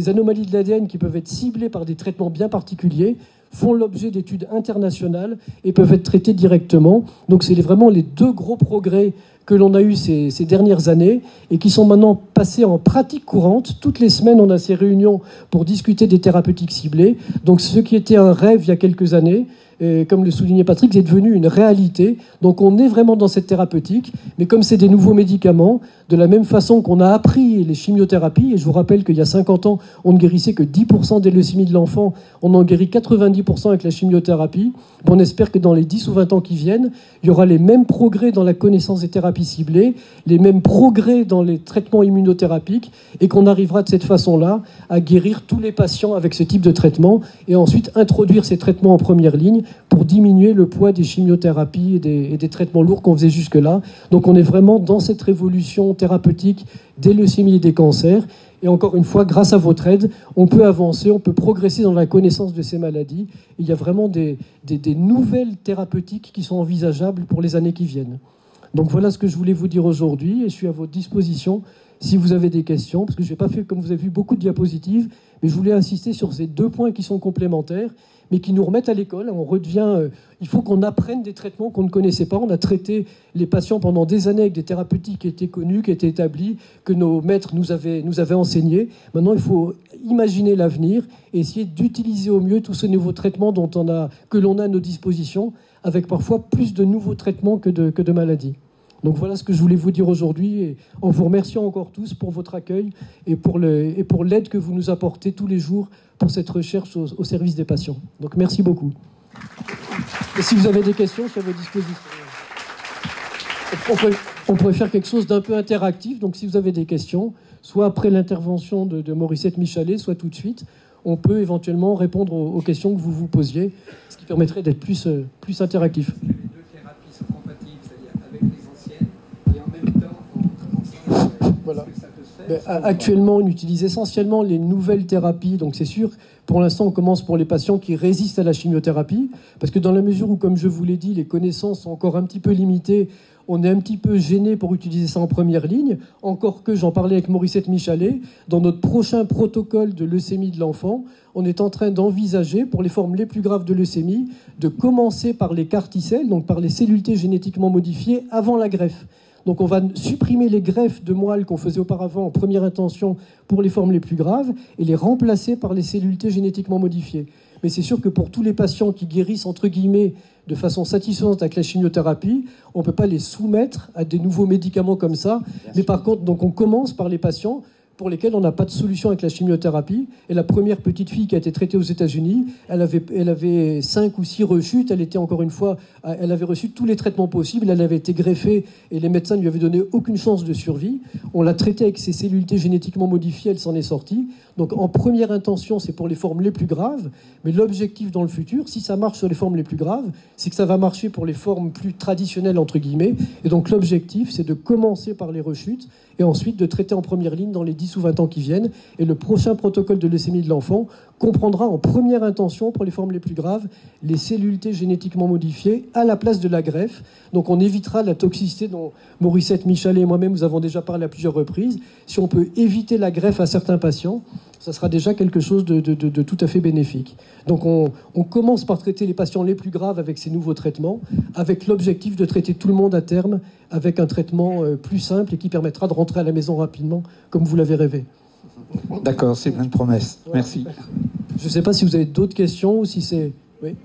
anomalies de l'ADN qui peuvent être ciblées par des traitements bien particuliers, font l'objet d'études internationales et peuvent être traités directement. Donc c'est vraiment les deux gros progrès que l'on a eu ces dernières années et qui sont maintenant passés en pratique courante. Toutes les semaines, on a ces réunions pour discuter des thérapeutiques ciblées. Donc ce qui était un rêve il y a quelques années, et comme le soulignait Patrick, c'est devenu une réalité. Donc on est vraiment dans cette thérapeutique, mais comme c'est des nouveaux médicaments, de la même façon qu'on a appris les chimiothérapies, et je vous rappelle qu'il y a 50 ans, on ne guérissait que 10% des leucémies de l'enfant, on en guérit 90% avec la chimiothérapie. On espère que dans les 10 ou 20 ans qui viennent, il y aura les mêmes progrès dans la connaissance des thérapies ciblées, les mêmes progrès dans les traitements immunothérapiques, et qu'on arrivera de cette façon-là à guérir tous les patients avec ce type de traitement, et ensuite introduire ces traitements en première ligne pour diminuer le poids des chimiothérapies et des traitements lourds qu'on faisait jusque-là. Donc on est vraiment dans cette révolution thérapeutique des leucémies et des cancers. Et encore une fois, grâce à votre aide, on peut avancer, on peut progresser dans la connaissance de ces maladies. Il y a vraiment des nouvelles thérapeutiques qui sont envisageables pour les années qui viennent. Donc voilà ce que je voulais vous dire aujourd'hui et je suis à votre disposition si vous avez des questions, parce que je n'ai pas fait, comme vous avez vu, beaucoup de diapositives, mais je voulais insister sur ces 2 points qui sont complémentaires, mais qui nous remettent à l'école. On redevient, il faut qu'on apprenne des traitements qu'on ne connaissait pas. On a traité les patients pendant des années avec des thérapeutiques qui étaient connues, qui étaient établies, que nos maîtres nous avaient enseignées. Maintenant, il faut imaginer l'avenir et essayer d'utiliser au mieux tous ces nouveaux traitements que l'on a à nos dispositions, avec parfois plus de nouveaux traitements que de maladies. Donc voilà ce que je voulais vous dire aujourd'hui, et en vous remerciant encore tous pour votre accueil et pour l'aide que vous nous apportez tous les jours pour cette recherche au service des patients. Donc merci beaucoup. Et si vous avez des questions, je suis à votre disposition. On pourrait faire quelque chose d'un peu interactif, donc si vous avez des questions, soit après l'intervention de Morissette Michalet, soit tout de suite, on peut éventuellement répondre aux questions que vous vous posiez, ce qui permettrait d'être plus interactif. Voilà. Actuellement, on utilise essentiellement les nouvelles thérapies. Donc c'est sûr, pour l'instant, on commence pour les patients qui résistent à la chimiothérapie. Parce que dans la mesure où, comme je vous l'ai dit, les connaissances sont encore un petit peu limitées, on est un petit peu gêné pour utiliser ça en première ligne. Encore que, j'en parlais avec Morissette Michalet, dans notre prochain protocole de leucémie de l'enfant, on est en train d'envisager, pour les formes les plus graves de leucémie, de commencer par les carticelles, donc par les cellules T génétiquement modifiées, avant la greffe. Donc on va supprimer les greffes de moelle qu'on faisait auparavant en première intention pour les formes les plus graves et les remplacer par les cellules T génétiquement modifiées. Mais c'est sûr que pour tous les patients qui guérissent, entre guillemets, de façon satisfaisante avec la chimiothérapie, on ne peut pas les soumettre à des nouveaux médicaments comme ça. Mais par contre, donc on commence par les patients pour lesquels on n'a pas de solution avec la chimiothérapie. Et la première petite fille qui a été traitée aux États-Unis, elle avait 5 ou 6 rechutes. Elle était encore une fois, elle avait reçu tous les traitements possibles. Elle avait été greffée et les médecins ne lui avaient donné aucune chance de survie. On l'a traitée avec ses cellules T génétiquement modifiées. Elle s'en est sortie. Donc en première intention, c'est pour les formes les plus graves. Mais l'objectif dans le futur, si ça marche sur les formes les plus graves, c'est que ça va marcher pour les formes plus traditionnelles, entre guillemets. Et donc l'objectif, c'est de commencer par les rechutes et ensuite de traiter en première ligne dans les 10 ou 20 ans qui viennent. Et le prochain protocole de leucémie de l'enfant comprendra en première intention, pour les formes les plus graves, les cellules T génétiquement modifiées à la place de la greffe. Donc on évitera la toxicité dont Morissette Michalet et moi-même, nous avons déjà parlé à plusieurs reprises. Si on peut éviter la greffe à certains patients, ça sera déjà quelque chose de tout à fait bénéfique. Donc on commence par traiter les patients les plus graves avec ces nouveaux traitements, avec l'objectif de traiter tout le monde à terme avec un traitement plus simple et qui permettra de rentrer à la maison rapidement, comme vous l'avez rêvé. D'accord, c'est plein de promesses. Ouais. Merci. Je ne sais pas si vous avez d'autres questions ou si c'est... Oui.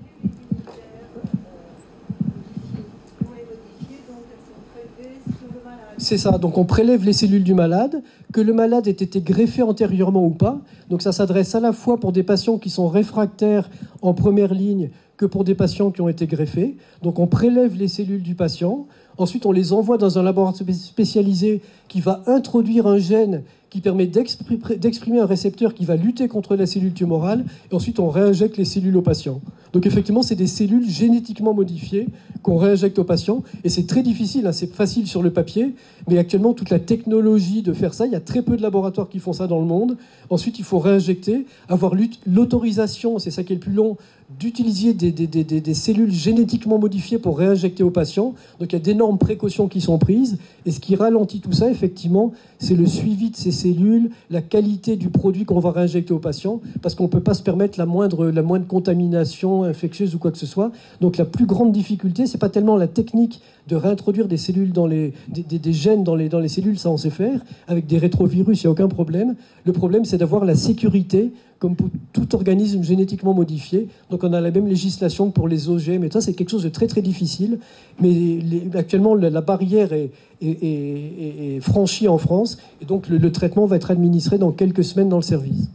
C'est ça, donc on prélève les cellules du malade, que le malade ait été greffé antérieurement ou pas. Donc ça s'adresse à la fois pour des patients qui sont réfractaires en première ligne que pour des patients qui ont été greffés. Donc on prélève les cellules du patient, ensuite on les envoie dans un laboratoire spécialisé qui va introduire un gène qui permet d'exprimer un récepteur qui va lutter contre la cellule tumorale, et ensuite on réinjecte les cellules au patient. Donc effectivement, c'est des cellules génétiquement modifiées qu'on réinjecte au patient, et c'est très difficile, hein, c'est facile sur le papier, mais actuellement, toute la technologie de faire ça, il y a très peu de laboratoires qui font ça dans le monde. Ensuite, il faut réinjecter, avoir l'autorisation, c'est ça qui est le plus long, d'utiliser des cellules génétiquement modifiées pour réinjecter au patient. Donc il y a d'énormes précautions qui sont prises, et ce qui ralentit tout ça, effectivement, c'est le suivi de ces cellules, la qualité du produit qu'on va réinjecter au patient, parce qu'on ne peut pas se permettre la moindre contamination infectieuse ou quoi que ce soit. Donc la plus grande difficulté, c'est pas tellement la technique de réintroduire des cellules des gènes dans les cellules, ça on sait faire, avec des rétrovirus, il n'y a aucun problème. Le problème, c'est d'avoir la sécurité, comme pour tout organisme génétiquement modifié. Donc on a la même législation que pour les OGM, et ça c'est quelque chose de très très difficile, mais actuellement la barrière est franchie en France, et donc le traitement va être administré dans quelques semaines dans le service.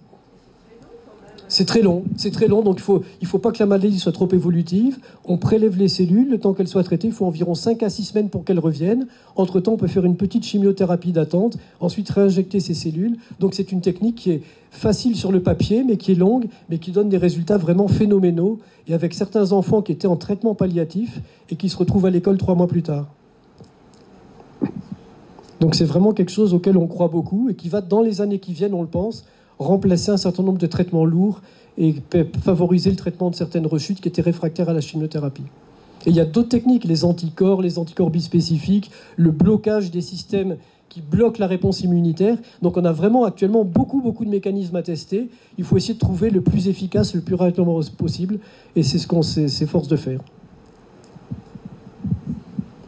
C'est très long, donc il faut pas que la maladie soit trop évolutive. On prélève les cellules, le temps qu'elles soient traitées, il faut environ 5 à 6 semaines pour qu'elles reviennent. Entre-temps, on peut faire une petite chimiothérapie d'attente, ensuite réinjecter ces cellules. Donc c'est une technique qui est facile sur le papier, mais qui est longue, mais qui donne des résultats vraiment phénoménaux, et avec certains enfants qui étaient en traitement palliatif et qui se retrouvent à l'école 3 mois plus tard. Donc c'est vraiment quelque chose auquel on croit beaucoup et qui va, dans les années qui viennent, on le pense, remplacer un certain nombre de traitements lourds et favoriser le traitement de certaines rechutes qui étaient réfractaires à la chimiothérapie. Et il y a d'autres techniques, les anticorps bispécifiques, le blocage des systèmes qui bloquent la réponse immunitaire. Donc on a vraiment actuellement beaucoup de mécanismes à tester. Il faut essayer de trouver le plus efficace, le plus rapidement possible, et c'est ce qu'on s'efforce de faire.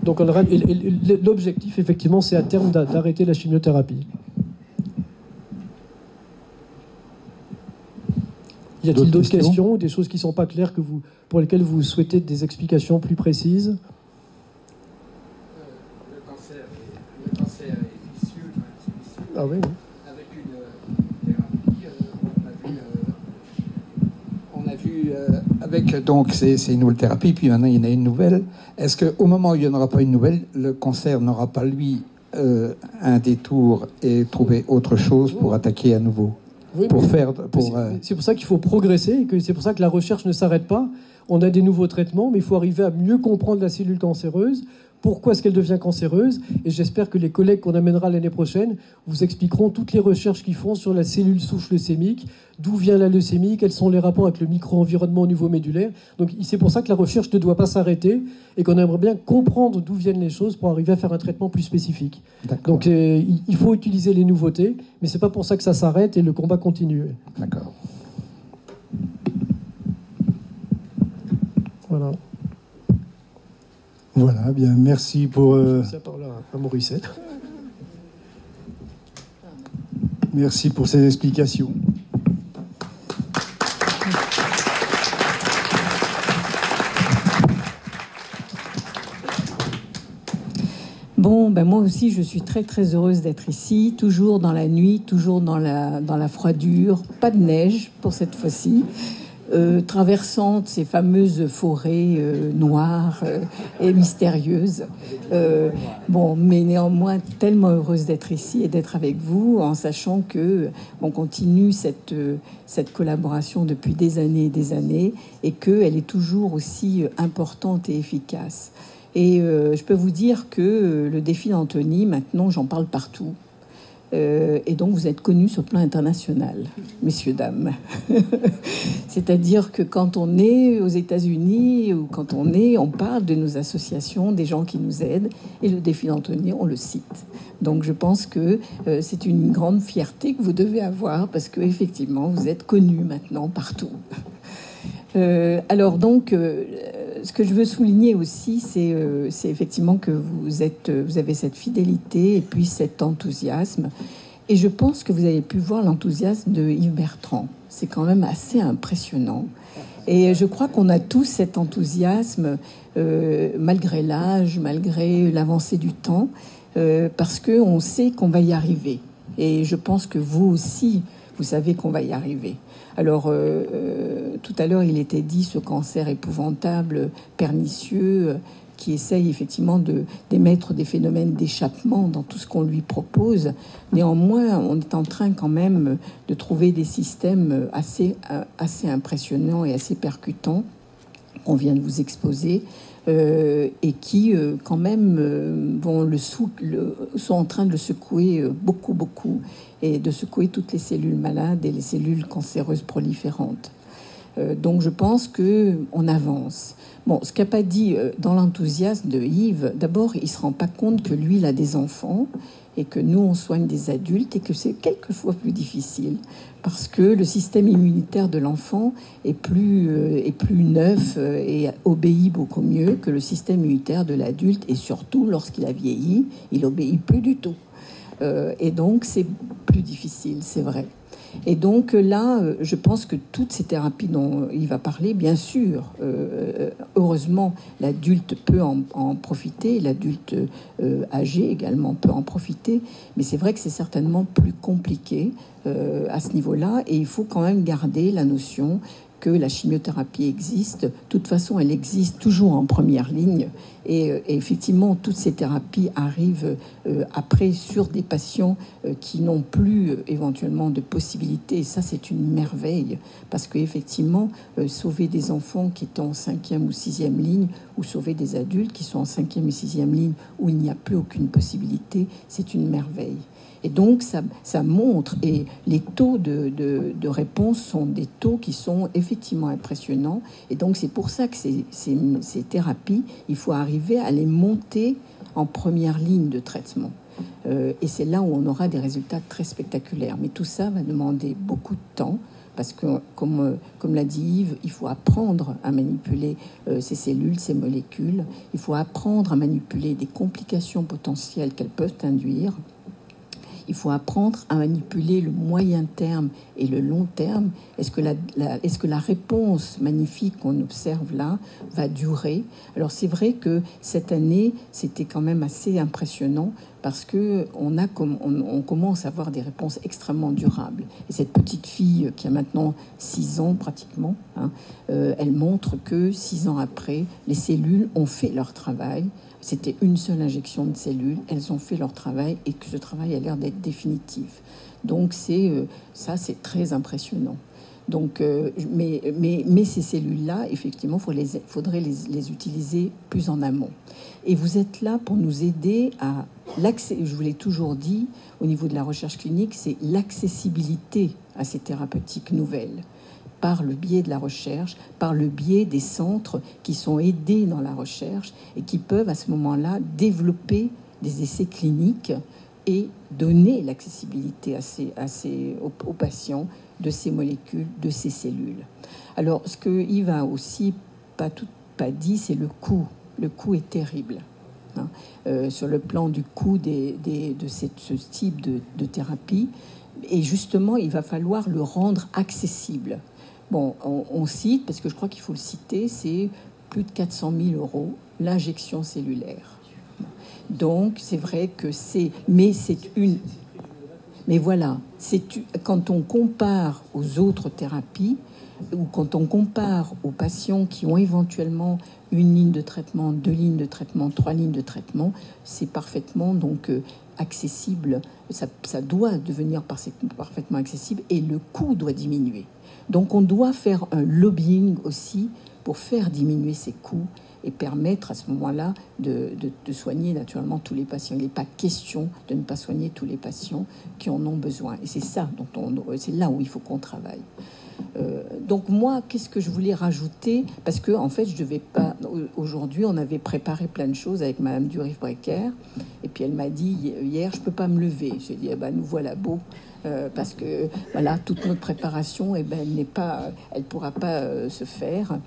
Donc l'objectif, effectivement, c'est à terme d'arrêter la chimiothérapie. Y a-t-il d'autres questions ou des choses qui ne sont pas claires pour lesquelles vous souhaitez des explications plus précises? Le cancer est vicieux. Ah oui. Avec une thérapie, on a vu avec donc ces nouvelles thérapies, puis maintenant il y en a une nouvelle. Est-ce qu'au moment où il n'y en aura pas une nouvelle, le cancer n'aura pas, lui, un détour et trouver autre chose pour attaquer à nouveau? Oui, c'est pour ça qu'il faut progresser, et que c'est pour ça que la recherche ne s'arrête pas. On a des nouveaux traitements, mais il faut arriver à mieux comprendre la cellule cancéreuse, pourquoi est-ce qu'elle devient cancéreuse, et j'espère que les collègues qu'on amènera l'année prochaine vous expliqueront toutes les recherches qu'ils font sur la cellule souche leucémique, d'où vient la leucémie, quels sont les rapports avec le micro-environnement au niveau médulaire. Donc c'est pour ça que la recherche ne doit pas s'arrêter, et qu'on aimerait bien comprendre d'où viennent les choses pour arriver à faire un traitement plus spécifique. Donc il faut utiliser les nouveautés, mais c'est pas pour ça que ça s'arrête, et le combat continue. D'accord. Voilà. Voilà, bien, merci pour... Ça parle à Morissette. Merci pour ces explications. Bon, ben moi aussi, je suis très très heureuse d'être ici, toujours dans la nuit, toujours dans la froidure, pas de neige pour cette fois-ci. Traversant ces fameuses forêts noires et mystérieuses. Mais néanmoins tellement heureuse d'être ici et d'être avec vous, en sachant que on continue cette collaboration depuis des années et qu'elle est toujours aussi importante et efficace. Et je peux vous dire que le défi d'Antony, maintenant, j'en parle partout. Et donc vous êtes connus sur le plan international, messieurs, dames. C'est-à-dire que quand on est aux États-Unis ou quand on parle de nos associations, des gens qui nous aident, et le défi d'Antony, on le cite. Donc je pense que c'est une grande fierté que vous devez avoir, parce que effectivement vous êtes connus maintenant partout. Alors donc, ce que je veux souligner aussi, c'est effectivement que vous avez cette fidélité et puis cet enthousiasme. Et je pense que vous avez pu voir l'enthousiasme de Yves Bertrand. C'est quand même assez impressionnant. Et je crois qu'on a tous cet enthousiasme, malgré l'âge, malgré l'avancée du temps, parce qu'on sait qu'on va y arriver. Et je pense que vous aussi, vous savez qu'on va y arriver. Alors, tout à l'heure, il était dit ce cancer épouvantable, pernicieux, qui essaye effectivement d'émettre des phénomènes d'échappement dans tout ce qu'on lui propose. Néanmoins, on est en train quand même de trouver des systèmes assez impressionnants et assez percutants qu'on vient de vous exposer. Et qui, quand même, sont en train de le secouer beaucoup, et de secouer toutes les cellules malades et les cellules cancéreuses proliférantes. Donc je pense qu'on avance. Bon, ce qu'a pas dit dans l'enthousiasme de Yves, d'abord, il se rend pas compte que lui, il a des enfants, et que nous, on soigne des adultes, et que c'est quelquefois plus difficile, parce que le système immunitaire de l'enfant est plus neuf et obéit beaucoup mieux que le système immunitaire de l'adulte, et surtout, lorsqu'il a vieilli, il obéit plus du tout. Et donc, c'est plus difficile, c'est vrai. Et donc là, je pense que toutes ces thérapies dont il va parler, bien sûr, heureusement, l'adulte peut en profiter, l'adulte âgé également peut en profiter, mais c'est vrai que c'est certainement plus compliqué à ce niveau-là, et il faut quand même garder la notion que la chimiothérapie existe. De toute façon, elle existe toujours en première ligne. Et effectivement, toutes ces thérapies arrivent après sur des patients qui n'ont plus éventuellement de possibilités. Et ça, c'est une merveille. Parce qu'effectivement, sauver des enfants qui étaient en 5e ou 6e ligne, ou sauver des adultes qui sont en 5e et 6e ligne, où il n'y a plus aucune possibilité, c'est une merveille. Et donc, ça montre, et les taux de réponse sont des taux qui sont effectivement impressionnants. Et donc, c'est pour ça que ces thérapies, il faut arriver à les monter en première ligne de traitement. Et c'est là où on aura des résultats très spectaculaires. Mais tout ça va demander beaucoup de temps, parce que, comme l'a dit Yves, il faut apprendre à manipuler ces cellules, ces molécules. Il faut apprendre à manipuler des complications potentielles qu'elles peuvent induire. Il faut apprendre à manipuler le moyen terme et le long terme. Est-ce que la réponse magnifique qu'on observe là va durer? Alors c'est vrai que cette année, c'était quand même assez impressionnant parce que on commence à avoir des réponses extrêmement durables. Et cette petite fille qui a maintenant 6 ans pratiquement, elle montre que 6 ans après, les cellules ont fait leur travail. C'était une seule injection de cellules, elles ont fait leur travail et que ce travail a l'air d'être définitif. Donc ça, c'est très impressionnant. Donc, mais ces cellules-là, effectivement, faudrait les utiliser plus en amont. Et vous êtes là pour nous aider à l'accès. Je vous l'ai toujours dit, au niveau de la recherche clinique, c'est l'accessibilité à ces thérapeutiques nouvelles, par le biais de la recherche, par le biais des centres qui sont aidés dans la recherche et qui peuvent à ce moment-là développer des essais cliniques et donner l'accessibilité aux patients de ces molécules, de ces cellules. Alors, ce que Yves a aussi pas dit, c'est le coût. Le coût est terrible. Sur le plan du coût de ce type de thérapie. Et justement, il va falloir le rendre accessible. Bon, on cite, parce que je crois qu'il faut le citer, c'est plus de 400 000 € l'injection cellulaire. Donc, c'est vrai que mais voilà, quand on compare aux autres thérapies, ou quand on compare aux patients qui ont éventuellement une ligne de traitement, 2 lignes de traitement, 3 lignes de traitement, c'est parfaitement donc accessible. Ça doit devenir parfaitement accessible et le coût doit diminuer. Donc on doit faire un lobbying aussi pour faire diminuer ces coûts et permettre à ce moment-là de soigner naturellement tous les patients. Il n'est pas question de ne pas soigner tous les patients qui en ont besoin. Et c'est ça c'est là où il faut qu'on travaille. Donc moi, qu'est-ce que je voulais rajouter? Parce que en fait, je devais pas. Aujourd'hui, on avait préparé plein de choses avec Madame Durif-Brecker, et puis elle m'a dit hier, je peux pas me lever. J'ai dit, nous voilà beau, parce que voilà, toute notre préparation, elle pourra pas se faire.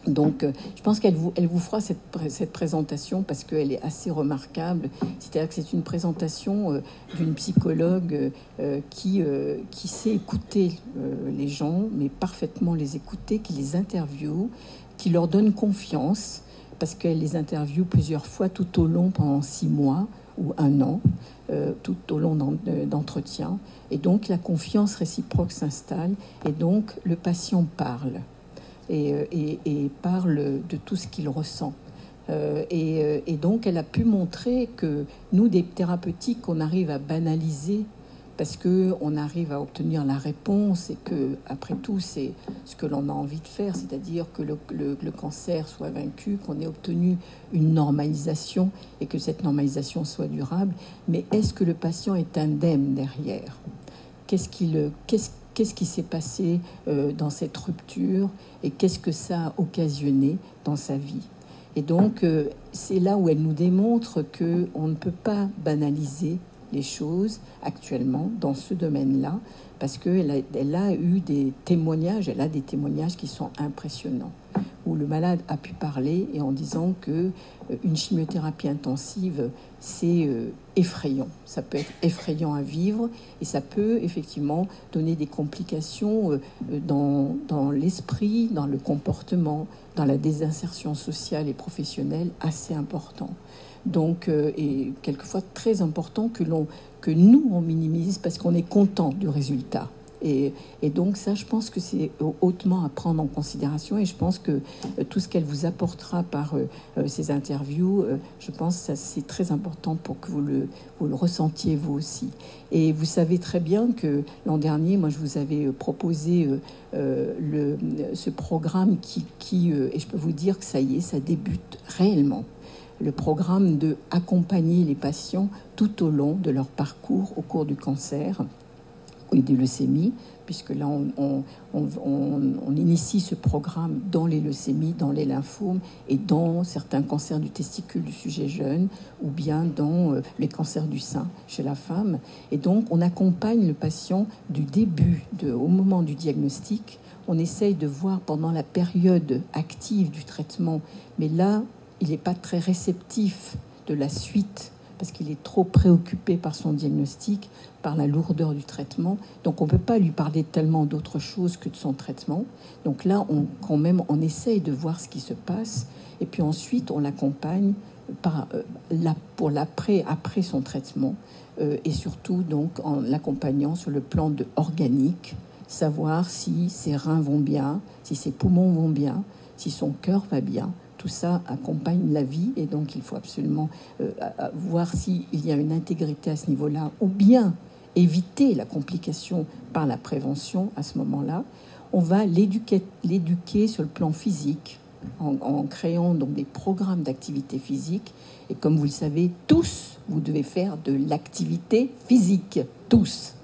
Donc, je pense elle vous fera cette présentation parce qu'elle est assez remarquable. C'est-à-dire que c'est une présentation d'une psychologue qui sait écouter les gens, mais parfaitement les écouter, qui les interviewe, qui leur donne confiance, parce qu'elle les interviewe plusieurs fois tout au long, pendant 6 mois ou 1 an, tout au long d'entretien. Et donc, la confiance réciproque s'installe, et donc le patient parle. Et parle de tout ce qu'il ressent. Et donc, elle a pu montrer que nous, des thérapeutiques, on arrive à banaliser parce qu'on arrive à obtenir la réponse et que, après tout, c'est ce que l'on a envie de faire, c'est-à-dire que le cancer soit vaincu, qu'on ait obtenu une normalisation et que cette normalisation soit durable. Mais est-ce que le patient est indemne derrière? Qu'est-ce qui s'est passé dans cette rupture et qu'est-ce que ça a occasionné dans sa vie? Et donc, c'est là où elle nous démontre qu'on ne peut pas banaliser les choses actuellement dans ce domaine-là, parce qu'elle a eu des témoignages, elle a des témoignages qui sont impressionnants, où le malade a pu parler et en disant que une chimiothérapie intensive, c'est effrayant. Ça peut être effrayant à vivre et ça peut effectivement donner des complications dans l'esprit, dans le comportement, dans la désinsertion sociale et professionnelle assez important. Donc, et quelquefois très important que nous, on minimise parce qu'on est content du résultat. Et donc ça, je pense que c'est hautement à prendre en considération et je pense que tout ce qu'elle vous apportera par ces interviews, je pense que c'est très important pour que vous le ressentiez vous aussi. Et vous savez très bien que l'an dernier, moi, je vous avais proposé ce programme qui et je peux vous dire que ça y est, ça débute réellement. Le programme de accompagner les patients tout au long de leur parcours au cours du cancer, et des leucémies, puisque là, on initie ce programme dans les leucémies, dans les lymphomes et dans certains cancers du testicule du sujet jeune, ou bien dans les cancers du sein chez la femme. Et donc, on accompagne le patient du début, au moment du diagnostic. On essaye de voir pendant la période active du traitement, mais là, il n'est pas très réceptif de la suite, parce qu'il est trop préoccupé par son diagnostic, par la lourdeur du traitement. Donc on ne peut pas lui parler tellement d'autre chose que de son traitement. Donc là, on essaye de voir ce qui se passe, et puis ensuite on l'accompagne pour l'après, après son traitement, et surtout donc en l'accompagnant sur le plan organique, savoir si ses reins vont bien, si ses poumons vont bien, si son cœur va bien. Tout ça accompagne la vie, et donc il faut absolument voir s'il y a une intégrité à ce niveau-là, ou bien éviter la complication par la prévention à ce moment-là. On va l'éduquer sur le plan physique, en créant donc des programmes d'activité physique. Et comme vous le savez, tous, vous devez faire de l'activité physique, tous.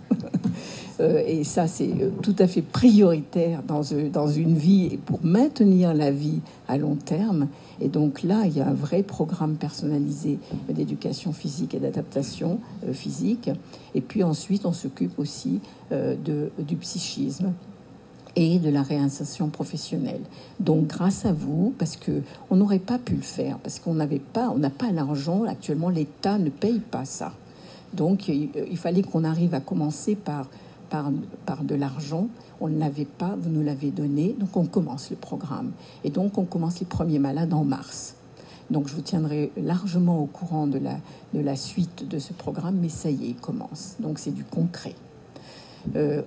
Et ça, c'est tout à fait prioritaire dans une vie et pour maintenir la vie à long terme. Et donc là, il y a un vrai programme personnalisé d'éducation physique et d'adaptation physique. Et puis ensuite, on s'occupe aussi du psychisme et de la réinsertion professionnelle. Donc grâce à vous, parce qu'on n'aurait pas pu le faire, parce qu'on n'a pas l'argent, actuellement l'État ne paye pas ça. Donc il fallait qu'on arrive à commencer par de l'argent. On ne l'avait pas, vous nous l'avez donné, donc on commence le programme. Et donc on commence les premiers malades en mars. Donc je vous tiendrai largement au courant de la suite de ce programme, mais ça y est, il commence. Donc c'est du concret.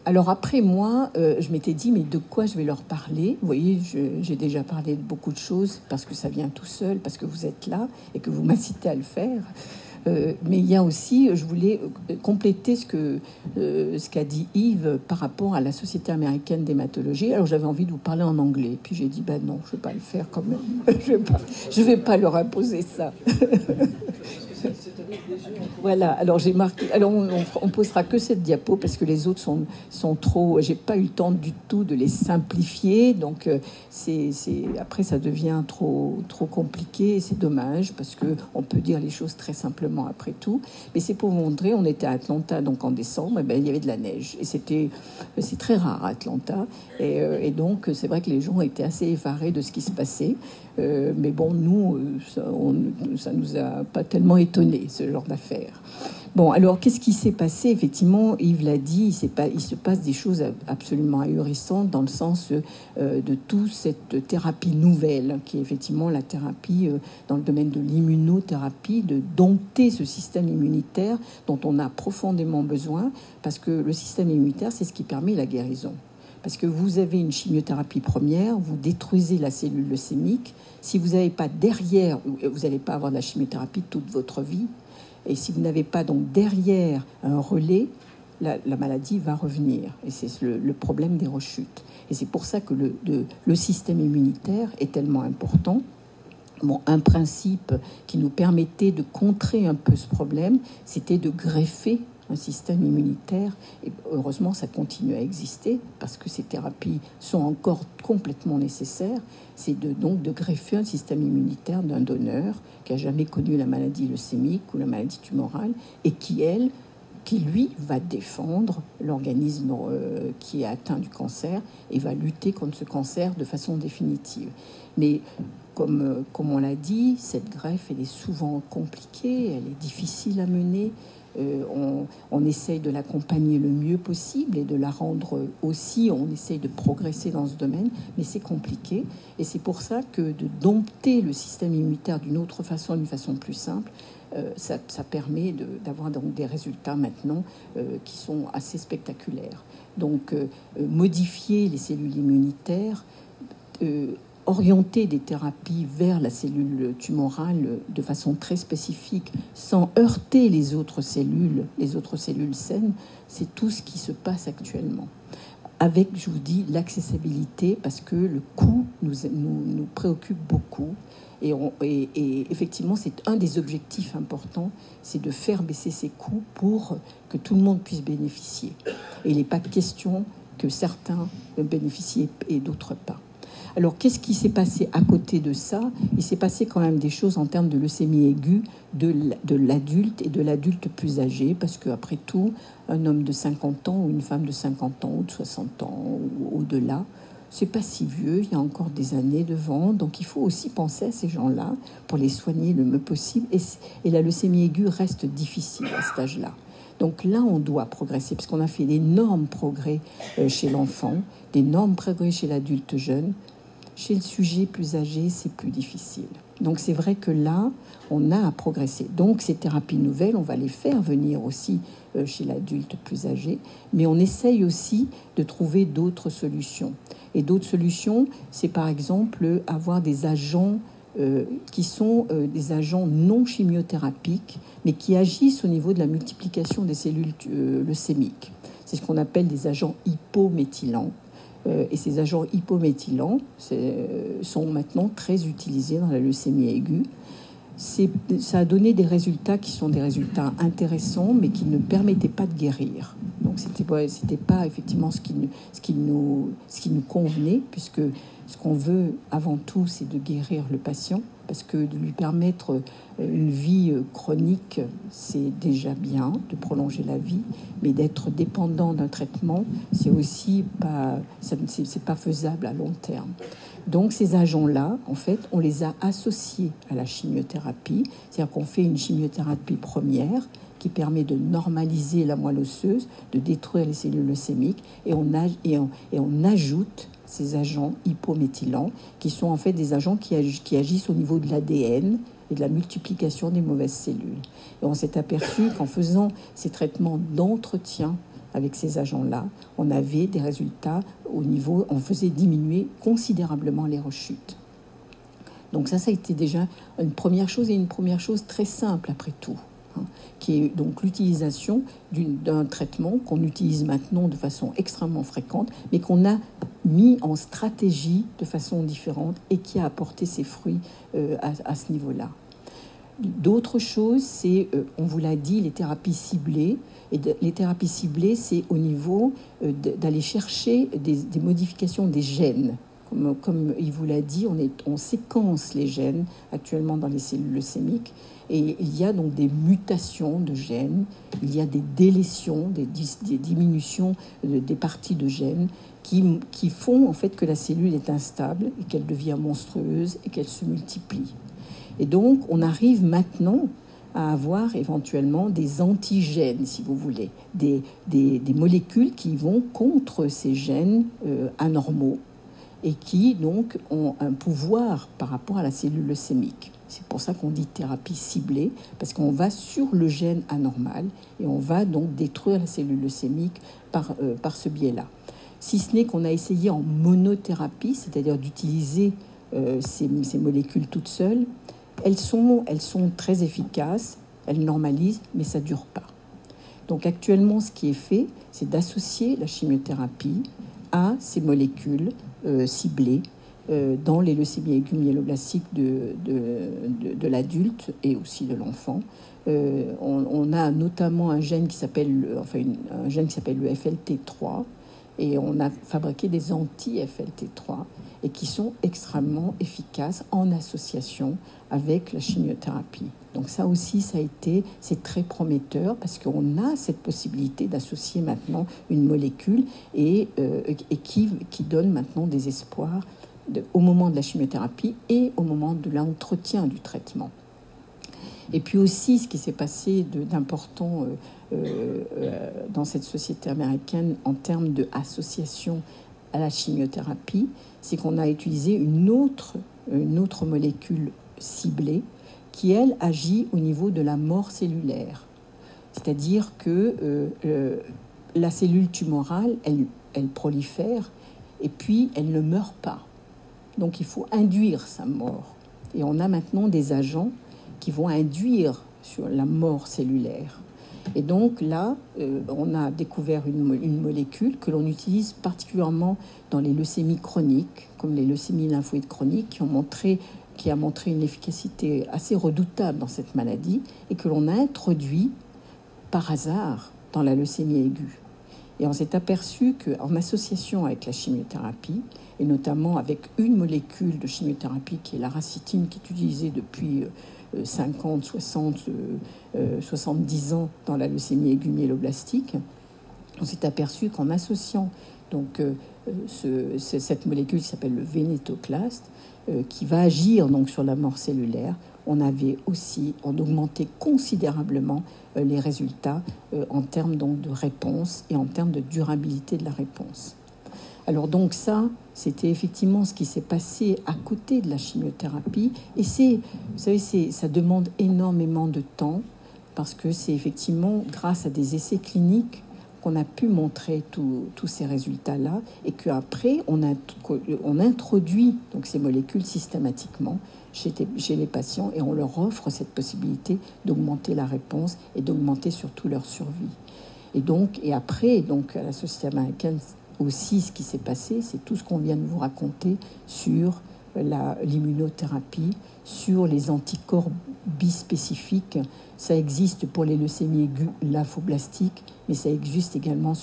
Alors après, moi, je m'étais dit, mais de quoi je vais leur parler? Vous voyez, j'ai déjà parlé de beaucoup de choses, parce que ça vient tout seul, parce que vous êtes là et que vous m'incitez à le faire. Mais il y a aussi, je voulais compléter ce qu'a dit Yves par rapport à la Société américaine d'hématologie. Alors j'avais envie de vous parler en anglais, puis j'ai dit ben non, je vais pas le faire quand même. Je vais pas leur imposer ça. Voilà, alors j'ai marqué. Alors on posera que cette diapo parce que les autres sont trop. J'ai pas eu le temps du tout de les simplifier, donc après ça devient trop compliqué. Et c'est dommage parce que on peut dire les choses très simplement après tout. Mais c'est pour vous montrer. On était à Atlanta donc en décembre. Et ben, il y avait de la neige et c'est très rare à Atlanta. Et donc c'est vrai que les gens étaient assez effarés de ce qui se passait. Mais bon, nous, ça nous a pas tellement étonnés, ce genre d'affaires. Bon, alors, qu'est-ce qui s'est passé? Effectivement, Yves l'a dit, il se passe des choses absolument ahurissantes dans le sens de toute cette thérapie nouvelle, qui est effectivement la thérapie dans le domaine de l'immunothérapie, de dompter ce système immunitaire dont on a profondément besoin, parce que le système immunitaire, c'est ce qui permet la guérison. Parce que vous avez une chimiothérapie première, vous détruisez la cellule leucémique. Si vous n'avez pas derrière, vous n'allez pas avoir de la chimiothérapie toute votre vie. Et si vous n'avez pas donc derrière un relais, la maladie va revenir. Et c'est le problème des rechutes. Et c'est pour ça que le système immunitaire est tellement important. Bon, un principe qui nous permettait de contrer un peu ce problème, c'était de greffer un système immunitaire, et heureusement ça continue à exister parce que ces thérapies sont encore complètement nécessaires. C'est donc de greffer un système immunitaire d'un donneur qui n'a jamais connu la maladie leucémique ou la maladie tumorale et qui lui va défendre l'organisme qui est atteint du cancer et va lutter contre ce cancer de façon définitive. Mais comme on l'a dit, cette greffe elle est souvent compliquée, elle est difficile à mener. On essaye de l'accompagner le mieux possible et de la rendre aussi, on essaye de progresser dans ce domaine, mais c'est compliqué. Et c'est pour ça que de dompter le système immunitaire d'une autre façon, d'une façon plus simple, ça permet d'avoir donc des résultats maintenant qui sont assez spectaculaires. Donc, modifier les cellules immunitaires, orienter des thérapies vers la cellule tumorale de façon très spécifique, sans heurter les autres cellules saines, c'est tout ce qui se passe actuellement. Avec, je vous dis, l'accessibilité, parce que le coût nous préoccupe beaucoup. Et effectivement, c'est un des objectifs importants, c'est de faire baisser ces coûts pour que tout le monde puisse bénéficier. Et il n'est pas question que certains bénéficient et d'autres pas. Alors, qu'est-ce qui s'est passé à côté de ça? Il s'est passé quand même des choses en termes de leucémie aiguë de l'adulte et de l'adulte plus âgé, parce qu'après tout, un homme de 50 ans ou une femme de 50 ans ou de 60 ans ou au-delà, c'est pas si vieux, il y a encore des années devant, donc il faut aussi penser à ces gens-là pour les soigner le mieux possible. Et la leucémie aiguë reste difficile à cet âge-là. Donc là, on doit progresser, parce qu'on a fait d'énormes progrès chez l'enfant, d'énormes progrès chez l'adulte jeune. Chez le sujet plus âgé, c'est plus difficile. Donc c'est vrai que là, on a à progresser. Donc ces thérapies nouvelles, on va les faire venir aussi chez l'adulte plus âgé, mais on essaye aussi de trouver d'autres solutions. Et d'autres solutions, c'est par exemple avoir des agents qui sont des agents non chimiothérapiques, mais qui agissent au niveau de la multiplication des cellules leucémiques. C'est ce qu'on appelle des agents hypométhylants. Et ces agents hypométhylants sont maintenant très utilisés dans la leucémie aiguë. Ça a donné des résultats qui sont des résultats intéressants, mais qui ne permettaient pas de guérir. Donc c'était pas effectivement ce qui nous convenait, puisque ce qu'on veut avant tout, c'est de guérir le patient, parce que de lui permettre une vie chronique, c'est déjà bien de prolonger la vie, mais d'être dépendant d'un traitement, c'est aussi pas faisable à long terme. Donc ces agents-là, en fait, on les a associés à la chimiothérapie, c'est-à-dire qu'on fait une chimiothérapie première qui permet de normaliser la moelle osseuse, de détruire les cellules leucémiques, et on ajoute ces agents hypométhylants, qui sont en fait des agents qui agissent au niveau de l'ADN et de la multiplication des mauvaises cellules. Et on s'est aperçu qu'en faisant ces traitements d'entretien avec ces agents-là, on avait des résultats on faisait diminuer considérablement les rechutes. Donc ça a été déjà une première chose, et une première chose très simple après tout, qui est donc l'utilisation d'un traitement qu'on utilise maintenant de façon extrêmement fréquente, mais qu'on a mis en stratégie de façon différente et qui a apporté ses fruits à ce niveau-là. D'autres choses, c'est, on vous l'a dit, les thérapies ciblées. Et les thérapies ciblées, c'est au niveau d'aller chercher des modifications des gènes. Comme il vous l'a dit, on séquence les gènes actuellement dans les cellules leucémiques, et il y a donc des mutations de gènes, il y a des délétions, des diminutions des parties de gènes qui font en fait que la cellule est instable et qu'elle devient monstrueuse et qu'elle se multiplie. Et donc on arrive maintenant à avoir éventuellement des antigènes, si vous voulez, des molécules qui vont contre ces gènes anormaux, et qui donc ont un pouvoir par rapport à la cellule leucémique. C'est pour ça qu'on dit thérapie ciblée, parce qu'on va sur le gène anormal et on va donc détruire la cellule leucémique par ce biais-là. Si ce n'est qu'on a essayé en monothérapie, c'est-à-dire d'utiliser ces molécules toutes seules, elles sont très efficaces, elles normalisent, mais ça ne dure pas. Donc actuellement, ce qui est fait, c'est d'associer la chimiothérapie à ces molécules ciblées dans les leucémies aiguës myéloblastiques de l'adulte et aussi de l'enfant. On a notamment un gène qui s'appelle le FLT3, et on a fabriqué des anti-FLT3 et qui sont extrêmement efficaces en association avec la chimiothérapie. Donc ça aussi, c'est très prometteur, parce qu'on a cette possibilité d'associer maintenant une molécule et qui donne maintenant des espoirs au moment de la chimiothérapie et au moment de l'entretien du traitement. Et puis aussi, ce qui s'est passé d'important dans cette société américaine en termes d'association à la chimiothérapie, c'est qu'on a utilisé une autre molécule ciblée qui, elle, agit au niveau de la mort cellulaire. C'est-à-dire que la cellule tumorale, elle prolifère et puis elle ne meurt pas. Donc il faut induire sa mort. Et on a maintenant des agents qui vont induire sur la mort cellulaire. Et donc là, on a découvert une molécule que l'on utilise particulièrement dans les leucémies chroniques, comme les leucémies lymphoïdes chroniques, qui ont montré qui a montré une efficacité assez redoutable dans cette maladie et que l'on a introduit par hasard dans la leucémie aiguë. Et on s'est aperçu qu'en association avec la chimiothérapie, et notamment avec une molécule de chimiothérapie qui est la racitine, qui est utilisée depuis 50, 60, 70 ans dans la leucémie aiguë myéloblastique, on s'est aperçu qu'en associant donc, cette molécule qui s'appelle le vénétoclaste, qui va agir donc, sur la mort cellulaire, on augmenté considérablement les résultats en termes donc, de réponse et en termes de durabilité de la réponse. Alors donc ça, c'était effectivement ce qui s'est passé à côté de la chimiothérapie. Et vous savez, ça demande énormément de temps parce que c'est effectivement grâce à des essais cliniques qu'on a pu montrer tous ces résultats-là et qu'après, on introduit donc, ces molécules systématiquement chez les patients et on leur offre cette possibilité d'augmenter la réponse et d'augmenter surtout leur survie. Et après, donc, à la Société américaine aussi, ce qui s'est passé, c'est tout ce qu'on vient de vous raconter sur l'immunothérapie, sur les anticorps bispécifiques. Ça existe pour les leucémies aiguës lymphoblastiques, mais ça existe également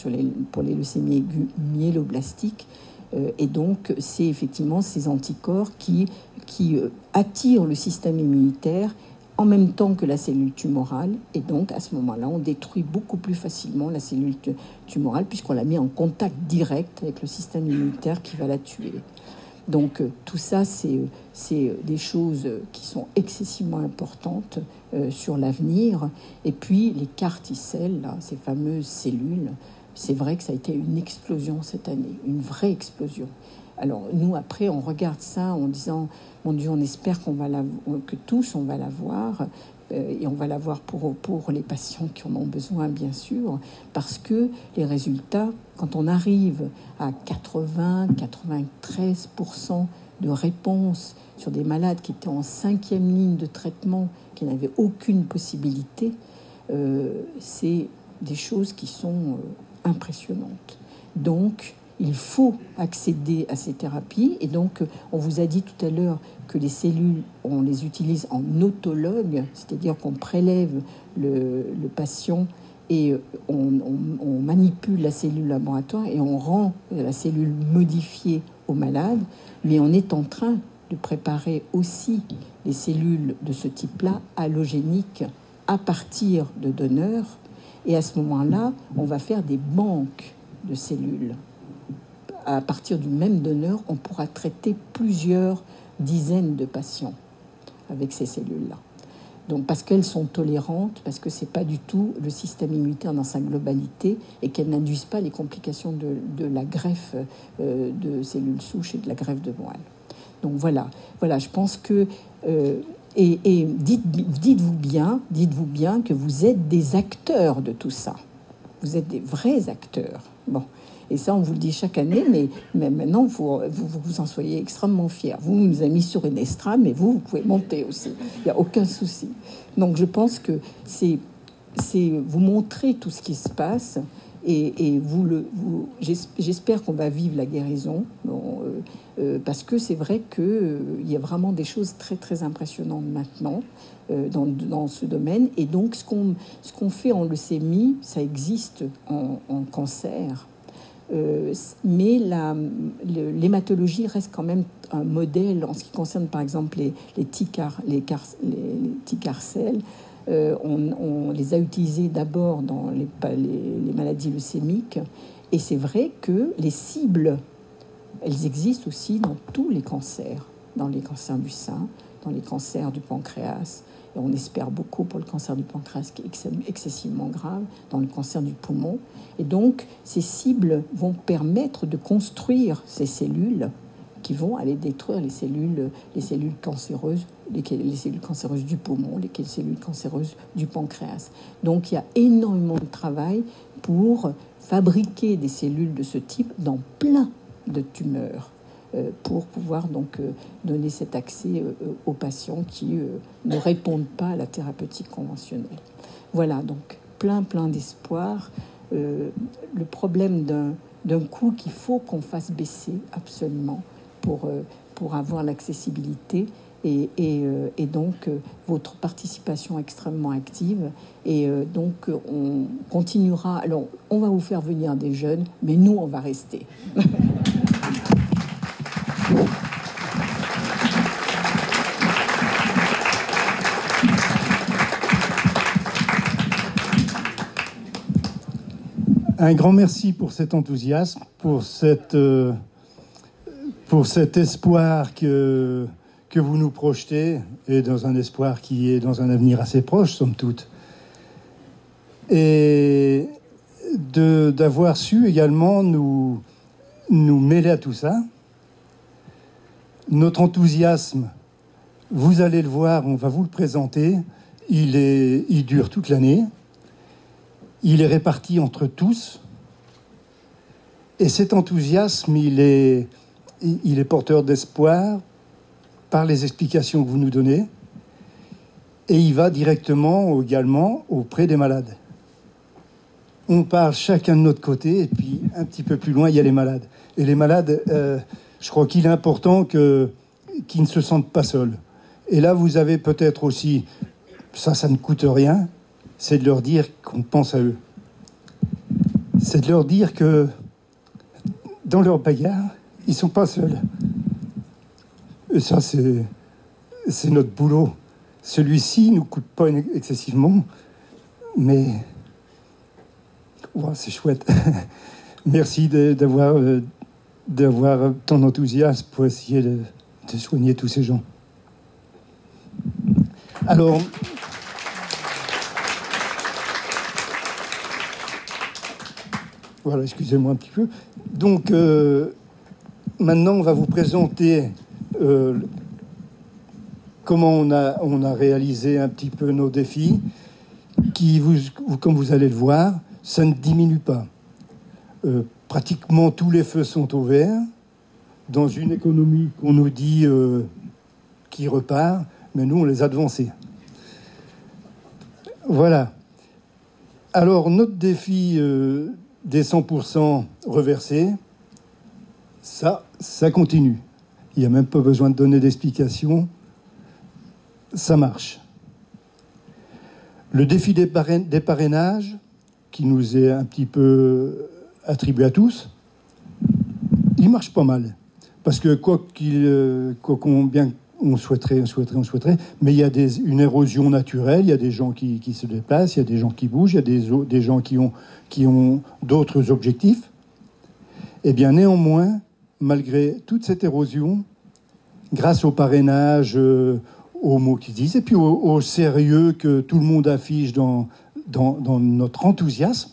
pour les leucémies aiguës myéloblastiques. Et donc, c'est effectivement ces anticorps qui attirent le système immunitaire en même temps que la cellule tumorale. Et donc, à ce moment-là, on détruit beaucoup plus facilement la cellule tumorale puisqu'on la met en contact direct avec le système immunitaire qui va la tuer. Donc, tout ça, c'est des choses qui sont excessivement importantes sur l'avenir. Et puis, les CAR T-cells, ces fameuses cellules, c'est vrai que ça a été une explosion cette année, une vraie explosion. Alors, nous, après, on regarde ça en disant, mon Dieu, on espère que tous, on va l'avoir. Et on va l'avoir pour les patients qui en ont besoin, bien sûr, parce que les résultats, quand on arrive à 80-93% de réponse sur des malades qui étaient en 5e ligne de traitement, qui n'avaient aucune possibilité, c'est des choses qui sont impressionnantes. Donc, il faut accéder à ces thérapies. Et donc, on vous a dit tout à l'heure que les cellules, on les utilise en autologue, c'est-à-dire qu'on prélève le patient et on manipule la cellule laboratoire et on rend la cellule modifiée au malade. Mais on est en train de préparer aussi les cellules de ce type-là, allogéniques, à partir de donneurs. Et à ce moment-là, on va faire des banques de cellules. À partir du même donneur, on pourra traiter plusieurs dizaines de patients avec ces cellules-là. Donc, parce qu'elles sont tolérantes, parce que c'est pas du tout le système immunitaire dans sa globalité et qu'elles n'induisent pas les complications de la greffe de cellules souches et de la greffe de moelle. Donc voilà, je pense que et dites-vous bien que vous êtes des acteurs de tout ça. Vous êtes des vrais acteurs. Bon. Et ça, on vous le dit chaque année, mais maintenant, vous en soyez extrêmement fiers. Vous nous avez mis sur une estrade, mais vous pouvez monter aussi. Il n'y a aucun souci. Donc, je pense que c'est vous montrer tout ce qui se passe et j'espère qu'on va vivre la guérison, parce que c'est vrai qu'il y a vraiment des choses très, très impressionnantes maintenant dans ce domaine. Et donc, ce qu'on fait en leucémie, ça existe en cancer. Mais l'hématologie reste quand même un modèle en ce qui concerne par exemple les T-carcelles. On les a utilisés d'abord dans les maladies leucémiques et c'est vrai que les cibles, elles existent aussi dans tous les cancers, dans les cancers du sein, dans les cancers du pancréas. Et on espère beaucoup pour le cancer du pancréas qui est excessivement grave, dans le cancer du poumon. Et donc, ces cibles vont permettre de construire ces cellules qui vont aller détruire les cellules cancéreuses, les cellules cancéreuses du poumon, les cellules cancéreuses du pancréas. Donc, il y a énormément de travail pour fabriquer des cellules de ce type dans plein de tumeurs, pour pouvoir donc donner cet accès aux patients qui ne répondent pas à la thérapeutique conventionnelle. Voilà, donc plein d'espoir. Le problème d'un coût qu'il faut qu'on fasse baisser absolument pour avoir l'accessibilité. et donc votre participation extrêmement active. Et donc on continuera. Alors on va vous faire venir des jeunes, mais nous on va rester. Un grand merci pour cet enthousiasme, pour cet espoir que vous nous projetez, et dans un espoir qui est dans un avenir assez proche, somme toute. Et d'avoir su également nous mêler à tout ça. Notre enthousiasme, vous allez le voir, on va vous le présenter, il dure toute l'année. Il est réparti entre tous. Et cet enthousiasme, il est porteur d'espoir par les explications que vous nous donnez. Et il va directement également auprès des malades. On parle chacun de notre côté, et puis un petit peu plus loin, il y a les malades. Et les malades, je crois qu'il est important qu'ils ne se sentent pas seuls. Et là, vous avez peut-être aussi, ça ne coûte rien, c'est de leur dire qu'on pense à eux. C'est de leur dire que dans leur bagarre, ils ne sont pas seuls. Et ça, c'est notre boulot. Celui-ci ne nous coûte pas excessivement, mais wow, c'est chouette. Merci d'avoir ton enthousiasme pour essayer de soigner tous ces gens. Alors... Voilà, excusez-moi un petit peu. Donc, maintenant, on va vous présenter comment on a réalisé un petit peu nos défis, qui, comme vous allez le voir, ça ne diminue pas. Pratiquement tous les feux sont au vert, dans une économie qu'on nous dit qui repart, mais nous, on les a devancés. Voilà. Alors, notre défi... des 100% reversés, ça continue. Il n'y a même pas besoin de donner d'explications. Ça marche. Le défi des parrainages, qui nous est un petit peu attribué à tous, il marche pas mal. Parce que bien on souhaiterait, mais il y a une érosion naturelle, il y a des gens qui se déplacent, il y a des gens qui bougent, il y a des gens qui ont d'autres objectifs. Eh bien, néanmoins, malgré toute cette érosion, grâce au parrainage, aux mots qu'ils disent, et puis au sérieux que tout le monde affiche dans notre enthousiasme,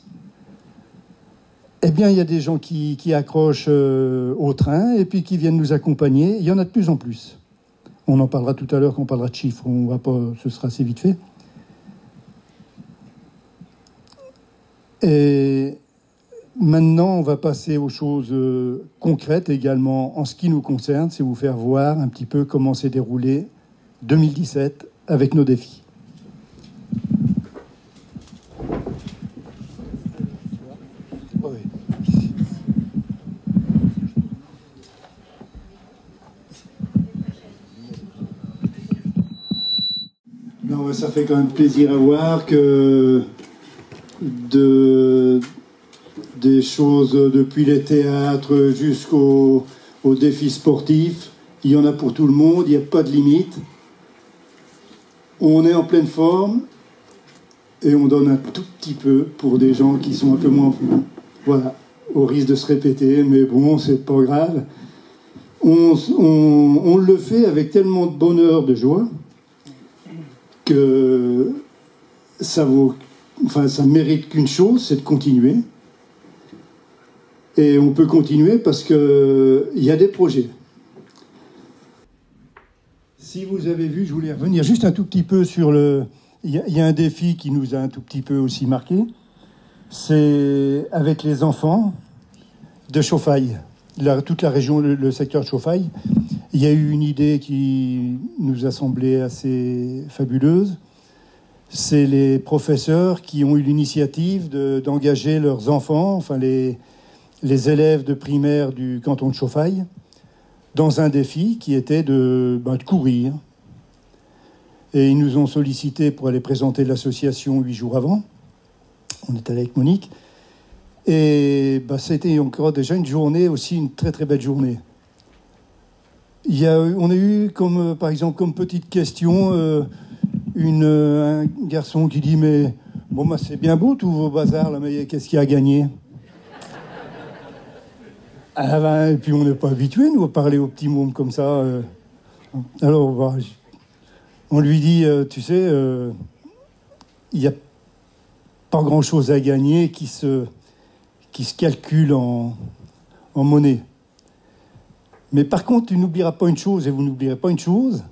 eh bien, il y a des gens qui accrochent au train et puis qui viennent nous accompagner. Il y en a de plus en plus. On en parlera tout à l'heure quand on parlera de chiffres. Ce sera assez vite fait. Et maintenant, on va passer aux choses concrètes également en ce qui nous concerne. C'est vous faire voir un petit peu comment s'est déroulé 2017 avec nos défis. Non, ça fait quand même plaisir à voir que des choses depuis les théâtres jusqu'aux défis sportifs, il y en a pour tout le monde, il n'y a pas de limite. On est en pleine forme et on donne un tout petit peu pour des gens qui sont un peu moins fous. Voilà, au risque de se répéter, mais bon, c'est pas grave. On le fait avec tellement de bonheur, de joie, que ça mérite qu'une chose, c'est de continuer. Et on peut continuer parce qu'il y a des projets. Si vous avez vu, je voulais revenir juste un tout petit peu sur il y a un défi qui nous a un tout petit peu aussi marqué. C'est avec les enfants de Chauffaille, toute la région, le secteur de Chauffaille. Il y a eu une idée qui nous a semblé assez fabuleuse. C'est les professeurs qui ont eu l'initiative d'engager leurs enfants, enfin les élèves de primaire du canton de Chauffaille, dans un défi qui était de courir Et ils nous ont sollicité pour aller présenter l'association 8 jours avant. On est allé avec Monique. Et c'était encore déjà une journée, aussi une très très belle journée. On a eu, par exemple, comme petite question, un garçon qui dit « Mais bon, c'est bien beau tous vos bazars, là, mais qu'est-ce qu'il y a à gagner ?» Et puis on n'est pas habitué, nous, à parler aux petits mômes comme ça. Alors, on lui dit « Tu sais, il n'y a pas grand-chose à gagner qui se calcule en monnaie. Mais par contre, tu n'oublieras pas une chose, et vous n'oublierez pas une chose,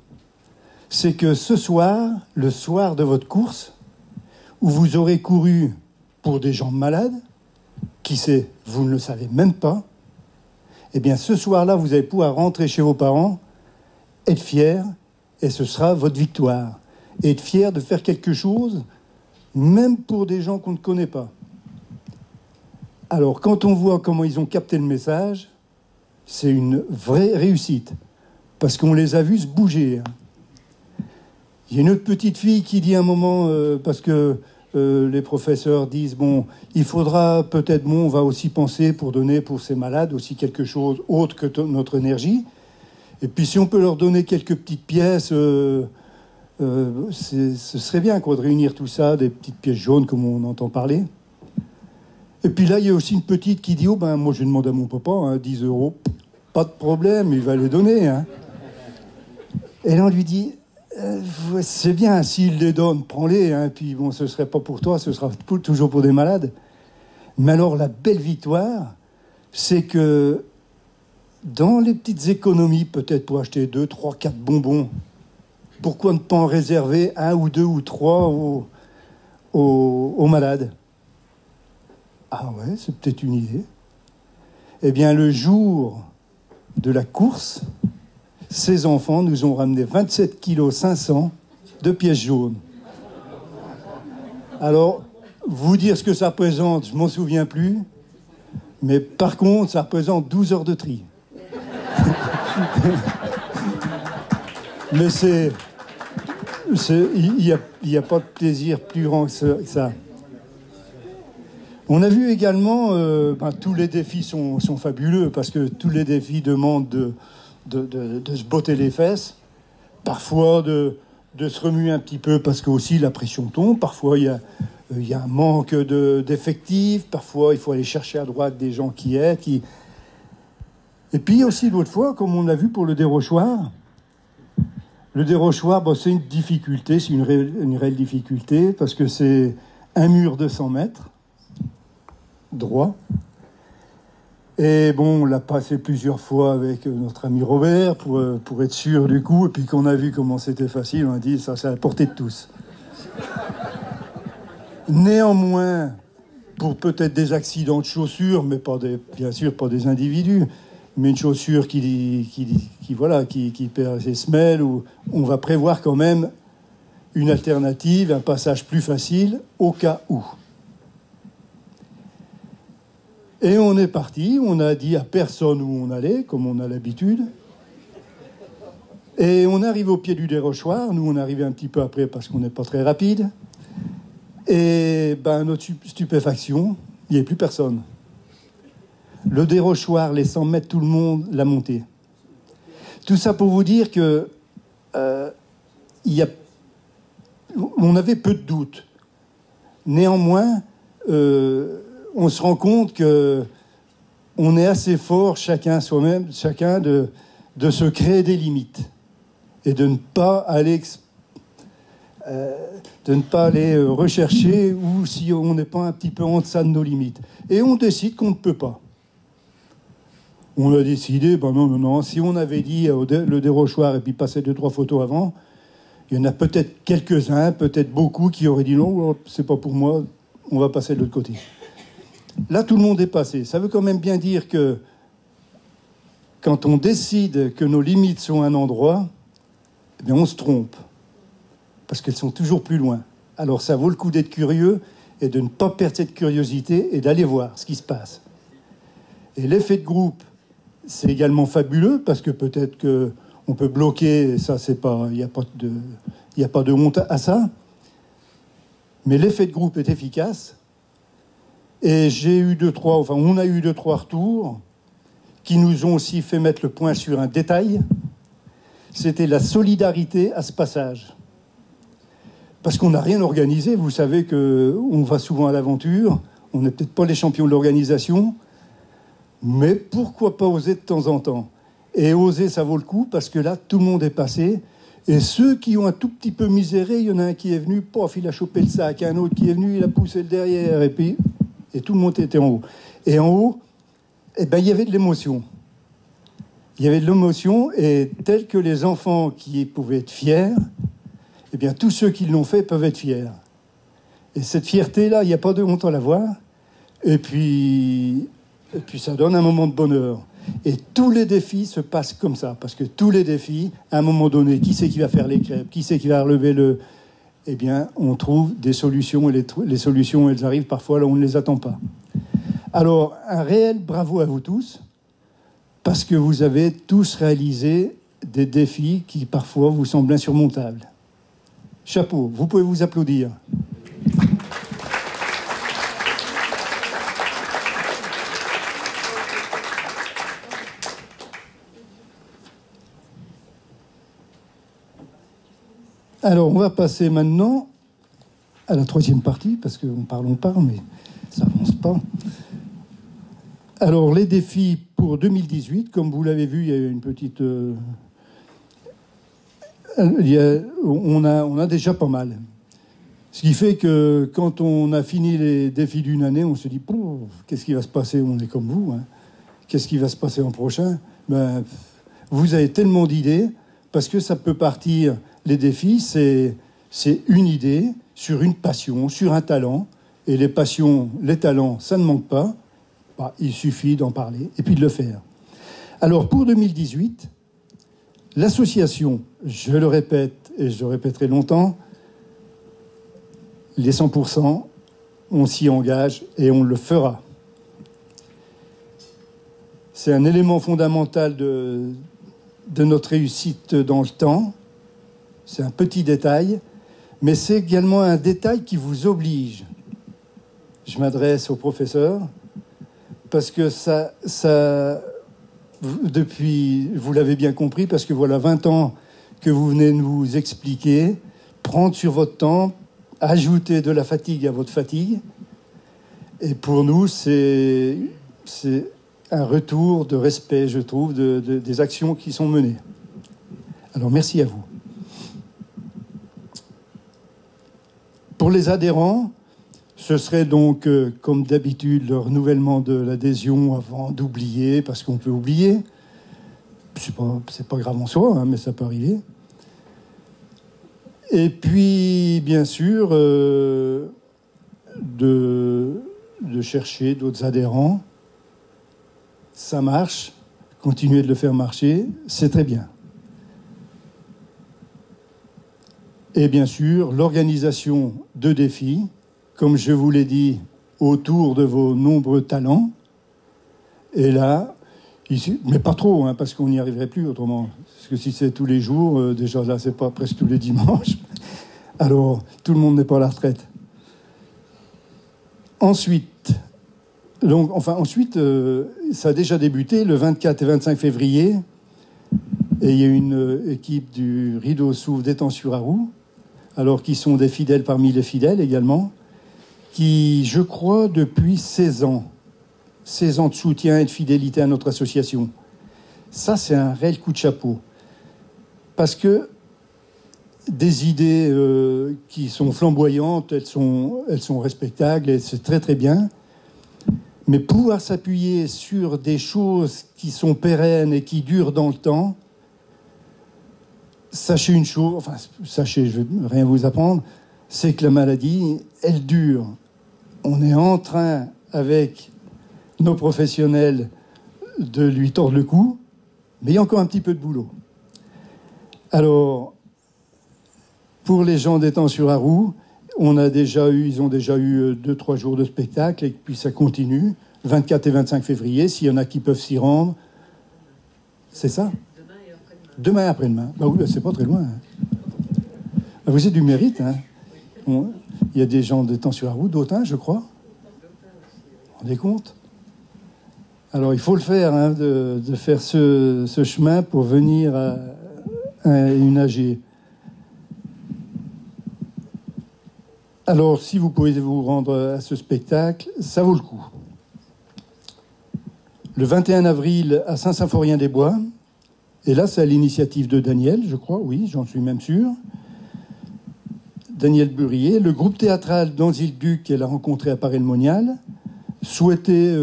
c'est que ce soir, le soir de votre course, où vous aurez couru pour des gens malades, qui sait, vous ne le savez même pas, eh bien ce soir-là, vous allez pouvoir rentrer chez vos parents, être fiers, et ce sera votre victoire. Et être fiers de faire quelque chose, même pour des gens qu'on ne connaît pas. Alors, quand on voit comment ils ont capté le message, c'est une vraie réussite, parce qu'on les a vus se bouger. Il y a une autre petite fille qui dit un moment, parce que les professeurs disent, bon, il faudra peut-être, on va aussi penser pour donner pour ces malades aussi quelque chose autre que notre énergie. Et puis si on peut leur donner quelques petites pièces, ce serait bien quoi, de réunir tout ça, des petites pièces jaunes comme on entend parler. Et puis là, il y a aussi une petite qui dit, oh ben moi je demande à mon papa, 10 €, pas de problème, il va les donner. Et là on lui dit, c'est bien, s'il les donne, prends-les, puis bon, ce serait pas pour toi, ce sera toujours pour des malades. Mais alors la belle victoire, c'est que dans les petites économies, peut-être pour acheter 2, 3, 4 bonbons, pourquoi ne pas en réserver 1 ou 2 ou 3 aux malades? Ah ouais, c'est peut-être une idée. Eh bien, le jour de la course, ces enfants nous ont ramené 27,5 kg de pièces jaunes. Alors, vous dire ce que ça représente, je ne m'en souviens plus. Mais par contre, ça représente 12 heures de tri. Mais il n'y a pas de plaisir plus grand que ça. On a vu également, tous les défis sont fabuleux, parce que tous les défis demandent de se botter les fesses, parfois de se remuer un petit peu, parce que aussi la pression tombe, parfois il y a un manque d'effectifs, parfois il faut aller chercher à droite des gens qui aident. Et puis aussi l'autre fois, comme on l'a vu pour le dérochoir, c'est une difficulté, c'est une réelle difficulté, parce que c'est un mur de 100 mètres, droit. Et bon, on l'a passé plusieurs fois avec notre ami Robert pour être sûr du coup. Et puis qu'on a vu comment c'était facile, on a dit ça, c'est à la portée de tous. Néanmoins, pour peut-être des accidents de chaussures, mais bien sûr pas des individus, mais une chaussure qui perd ses semelles, ou on va prévoir quand même une alternative, un passage plus facile au cas où. Et on est parti, on a dit à personne où on allait, comme on a l'habitude. Et on arrive au pied du dérochoir. Nous, on arrivait un petit peu après parce qu'on n'est pas très rapide. Et notre stupéfaction, il n'y avait plus personne. Le dérochoir laissant mettre tout le monde la montée. Tout ça pour vous dire que on avait peu de doutes. Néanmoins, on se rend compte que on est assez fort, chacun de se créer des limites et de ne pas aller rechercher ou si on n'est pas un petit peu en deçà de nos limites. Et on décide qu'on ne peut pas. On a décidé, non. Si on avait dit le dérochoir et puis passer 2-3 photos avant, il y en a peut-être quelques-uns, peut-être beaucoup qui auraient dit non, c'est pas pour moi, on va passer de l'autre côté. Là, tout le monde est passé. Ça veut quand même bien dire que quand on décide que nos limites sont à un endroit, eh bien, on se trompe. Parce qu'elles sont toujours plus loin. Alors, ça vaut le coup d'être curieux et de ne pas perdre cette curiosité et d'aller voir ce qui se passe. Et l'effet de groupe, c'est également fabuleux parce que peut-être qu'on peut bloquer, ça, c'est pas, il n'y Il n'y a pas de honte à ça. Mais l'effet de groupe est efficace. Et on a eu 2-3 retours qui nous ont aussi fait mettre le point sur un détail. C'était la solidarité à ce passage. Parce qu'on n'a rien organisé. Vous savez qu'on va souvent à l'aventure. On n'est peut-être pas les champions de l'organisation. Mais pourquoi pas oser de temps en temps? Et oser, ça vaut le coup, parce que là, tout le monde est passé. Et ceux qui ont un tout petit peu miséré, il y en a un qui est venu, pof, il a chopé le sac. Un autre qui est venu, il a poussé le derrière. Et tout le monde était en haut. Et en haut, il y avait de l'émotion. Il y avait de l'émotion, et tel que les enfants qui pouvaient être fiers, tous ceux qui l'ont fait peuvent être fiers. Et cette fierté-là, il n'y a pas de honte à l'avoir. Et puis ça donne un moment de bonheur. Et tous les défis se passent comme ça. Parce que tous les défis, à un moment donné, qui c'est qui va faire les crêpes? Qui c'est qui va relever le... on trouve des solutions. Et les solutions, elles arrivent parfois là où on ne les attend pas. Alors, un réel bravo à vous tous. Parce que vous avez tous réalisé des défis qui, parfois, vous semblent insurmontables. Chapeau, vous pouvez vous applaudir. Alors, on va passer maintenant à la troisième partie, parce qu'on parle, mais ça avance pas. Alors, les défis pour 2018, comme vous l'avez vu, il y a une petite... on a déjà pas mal. Ce qui fait que quand on a fini les défis d'une année, on se dit, qu'est-ce qui va se passer? On est comme vous. Hein. Qu'est-ce qui va se passer en prochain? Vous avez tellement d'idées, parce que ça peut partir... Les défis, c'est une idée sur une passion, sur un talent. Et les passions, les talents, ça ne manque pas. Il suffit d'en parler et puis de le faire. Alors, pour 2018, l'association, je le répète et je le répéterai longtemps, les 100%, on s'y engage et on le fera. C'est un élément fondamental de notre réussite dans le temps. C'est un petit détail, mais c'est également un détail qui vous oblige. Je m'adresse au professeur, parce que ça, depuis, vous l'avez bien compris, parce que voilà 20 ans que vous venez nous expliquer, prendre sur votre temps, ajouter de la fatigue à votre fatigue. Et pour nous, c'est un retour de respect, je trouve, des actions qui sont menées. Alors, merci à vous. Pour les adhérents, ce serait donc, comme d'habitude, le renouvellement de l'adhésion avant d'oublier, parce qu'on peut oublier. C'est pas grave en soi, hein, mais ça peut arriver. Et puis, bien sûr, de chercher d'autres adhérents. Ça marche. Continuez de le faire marcher. C'est très bien. Et bien sûr, l'organisation de défis, comme je vous l'ai dit, autour de vos nombreux talents. Et là, ici, mais pas trop, hein, parce qu'on n'y arriverait plus autrement. Parce que si c'est tous les jours, déjà là, c'est pas presque tous les dimanches. Alors, tout le monde n'est pas à la retraite. Ensuite, ça a déjà débuté le 24 et 25 février. Et il y a une équipe du Rideau s'ouvre d'Étang-sur-Arroux, alors qui sont des fidèles parmi les fidèles également, qui, je crois, depuis 16 ans de soutien et de fidélité à notre association. Ça, c'est un réel coup de chapeau. Parce que des idées qui sont flamboyantes, elles sont respectables, et c'est très très bien. Mais pouvoir s'appuyer sur des choses qui sont pérennes et qui durent dans le temps, sachez une chose, je ne vais rien vous apprendre, c'est que la maladie, elle dure. On est en train, avec nos professionnels, de lui tordre le cou, mais il y a encore un petit peu de boulot. Alors, pour les gens d'Étang-sur-Arroux, ils ont déjà eu 2-3 jours de spectacle, et puis ça continue, 24 et 25 février, s'il y en a qui peuvent s'y rendre. C'est ça ? Demain et après-demain. Bah oui, c'est pas très loin. Hein. Vous avez du mérite, hein. Il y a des gens de temps sur la route, d'Autun, je crois. Vous vous rendez compte? Alors, il faut le faire, hein, de faire ce chemin pour venir à une AG. Alors, si vous pouvez vous rendre à ce spectacle, ça vaut le coup. Le 21 avril, à Saint-Symphorien-des-Bois, et là, c'est à l'initiative de Daniel, je crois, oui, j'en suis même sûr. Daniel Burier, le groupe théâtral d'Anzy-le-Duc, qu'elle a rencontré à Paray-le-Monial, souhaitait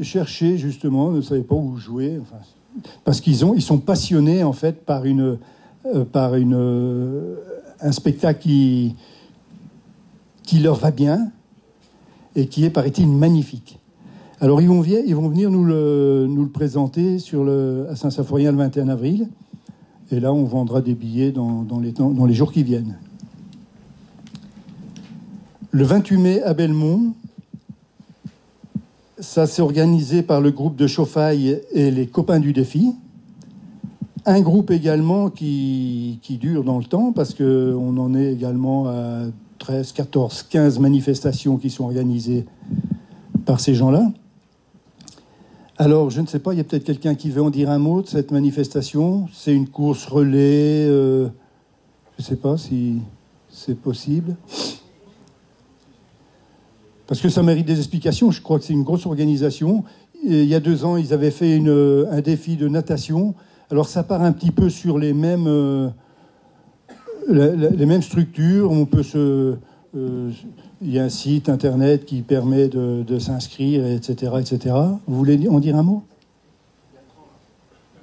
chercher, justement, ne savait pas où jouer, enfin, parce qu'ils sont passionnés, en fait, par un spectacle qui leur va bien et qui est, paraît-il, magnifique. Alors, ils vont venir nous le présenter à Saint-Symphorien le 21 avril. Et là, on vendra des billets dans les jours qui viennent. Le 28 mai, à Belmont, ça s'est organisé par le groupe de Chauffaille et les copains du défi. Un groupe également qui dure dans le temps, parce qu'on en est également à 13, 14, 15 manifestations qui sont organisées par ces gens-là. Alors, je ne sais pas, il y a peut-être quelqu'un qui veut en dire un mot de cette manifestation. C'est une course relais, je ne sais pas si c'est possible. Parce que ça mérite des explications. Je crois que c'est une grosse organisation. Et il y a 2 ans, ils avaient fait un défi de natation. Alors, ça part un petit peu sur les mêmes structures. On peut il y a un site internet qui permet de s'inscrire, etc., etc. Vous voulez en dire un mot?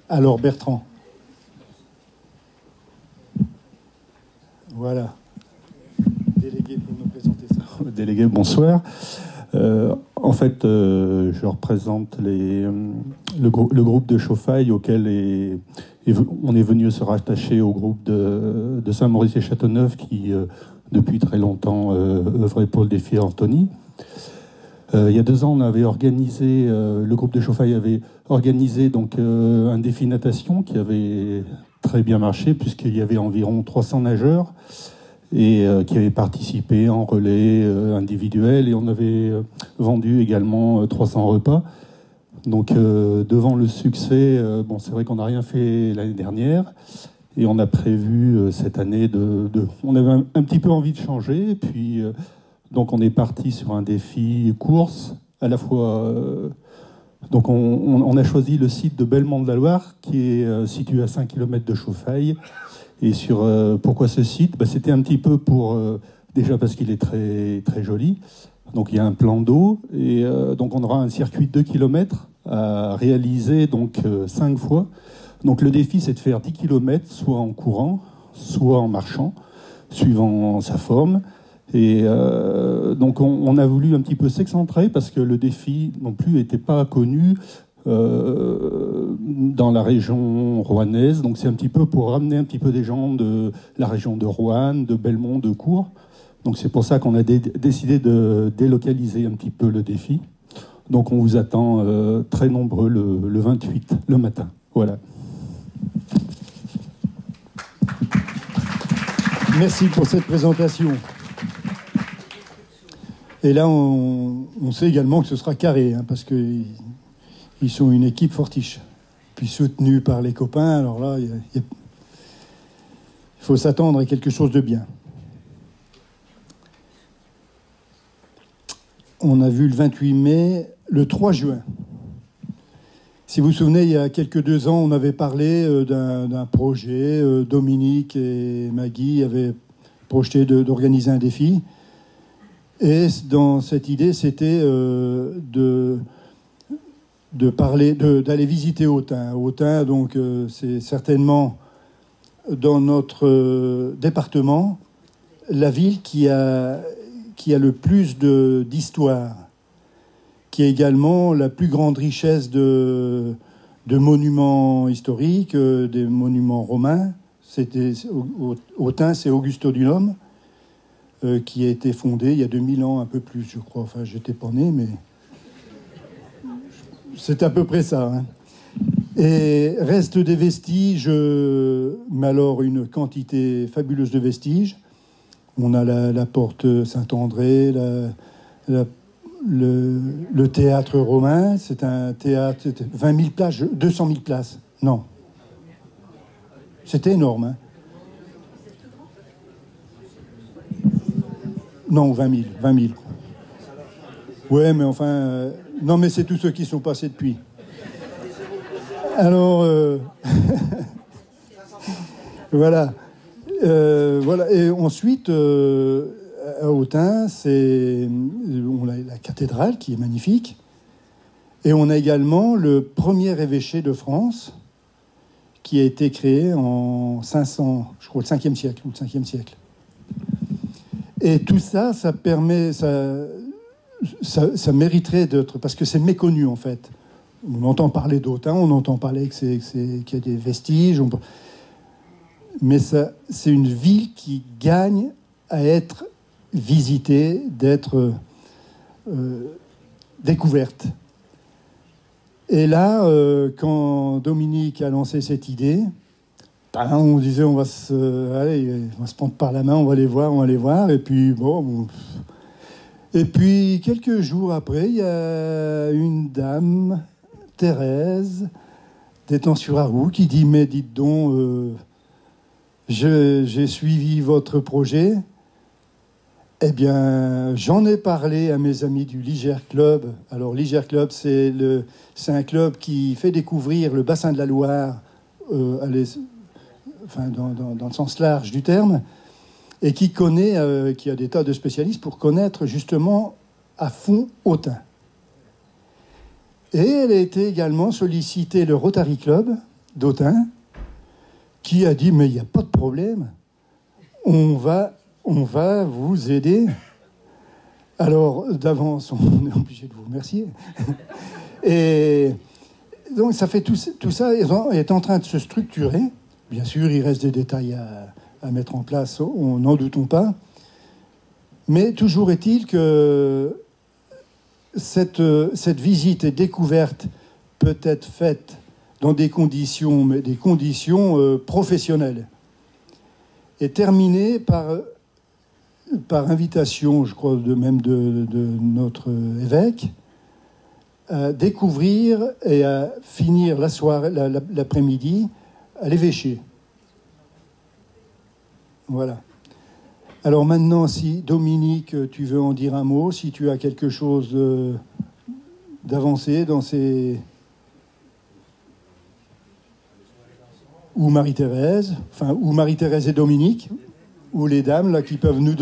Alors, Bertrand. Voilà. Délégué pour nous présenter ça. Délégué, bonsoir. En fait, je représente le groupe de Chauffaille auquel on est venu se rattacher au groupe de Saint-Maurice et Châteauneuf qui, depuis très longtemps, œuvrait pour le défi Antony. Il y a 2 ans, on avait organisé, le groupe de Chauffaille avait organisé donc, un défi natation qui avait très bien marché puisqu'il y avait environ 300 nageurs et qui avaient participé en relais individuel, et on avait vendu également 300 repas. Donc devant le succès, c'est vrai qu'on n'a rien fait l'année dernière, et on a prévu cette année on avait un petit peu envie de changer, et puis donc on est parti sur un défi course, à la fois... donc on a choisi le site de Belmont-de-la-Loire, qui est situé à 5 km de Chauffaille. Et pourquoi ce site? C'était un petit peu déjà parce qu'il est très, très joli. Donc il y a un plan d'eau, et donc on aura un circuit de 2 km à réaliser donc 5 fois. Donc le défi, c'est de faire 10 km, soit en courant, soit en marchant, suivant sa forme. Et donc on a voulu un petit peu s'excentrer, parce que le défi non plus n'était pas connu dans la région rouennaise. Donc c'est un petit peu pour ramener un petit peu des gens de la région de Roanne, de Belmont, de Cours. Donc c'est pour ça qu'on a décidé de délocaliser un petit peu le défi. Donc on vous attend très nombreux le 28, le matin. Voilà. Merci pour cette présentation. Et là, on sait également que ce sera carré, hein, parce qu'ils sont une équipe fortiche. Puis soutenus par les copains, alors là, il faut s'attendre à quelque chose de bien. On a vu le 28 mai, le 3 juin. Si vous vous souvenez, il y a quelques 2 ans, on avait parlé d'un projet. Dominique et Maggie avaient projeté d'organiser un défi. Et dans cette idée, c'était d'aller visiter Autun. Autun, donc, c'est certainement dans notre département la ville qui a le plus d'histoire, qui a également la plus grande richesse de monuments historiques, des monuments romains. Autun, c'est Augustodunum, qui a été fondé il y a 2000 ans, un peu plus, je crois. Enfin, j'étais pas né, mais c'est à peu près ça. Hein. Et reste des vestiges, mais alors une quantité fabuleuse de vestiges. On a la porte Saint-André, le théâtre romain. C'est un théâtre, 20 000 places, 200 000 places. Non. C'était énorme. Hein. Non, 20 000. 20 000. Ouais, mais enfin... non, mais c'est tous ceux qui sont passés depuis. Alors... voilà. Voilà. Et ensuite, à Autun, on a la cathédrale qui est magnifique. Et on a également le premier évêché de France qui a été créé en 500, je crois, le 5e siècle ou le 5e siècle. Et tout ça, ça permet... Ça mériterait d'être... Parce que c'est méconnu, en fait. On entend parler d'Autun, on entend parler qu'il y a des vestiges. Mais c'est une ville qui gagne à être visitée, d'être découverte. Et là, quand Dominique a lancé cette idée, on disait on va se prendre par la main, on va les voir. Et puis, bon... Et puis, quelques jours après, il y a une dame, Thérèse, d'Étang-sur-Arroux, qui dit « Mais dites donc, j'ai suivi votre projet. Eh bien, j'en ai parlé à mes amis du Ligère Club. Alors, Ligère Club, c'est un club qui fait découvrir le bassin de la Loire, dans le sens large du terme, et qui a des tas de spécialistes pour connaître justement à fond Autun. Et elle a été également sollicité le Rotary Club d'Autun, qui a dit « Mais il n'y a pas de problème, on va vous aider. » Alors, d'avance, on est obligé de vous remercier. Et donc, ça fait tout ça est en train de se structurer. Bien sûr, il reste des détails à mettre en place, n'en doutons pas. Mais toujours est-il que cette visite et découverte peut être faite dans des conditions professionnelles, et terminée par invitation, je crois, de notre évêque, à découvrir et à finir la soirée, l'après-midi, à l'évêché. Voilà. Alors maintenant, si Dominique, tu veux en dire un mot, si tu as quelque chose d'avancé dans ces... Ou Marie-Thérèse, ou Marie-Thérèse et Dominique, ou les dames là qui peuvent nous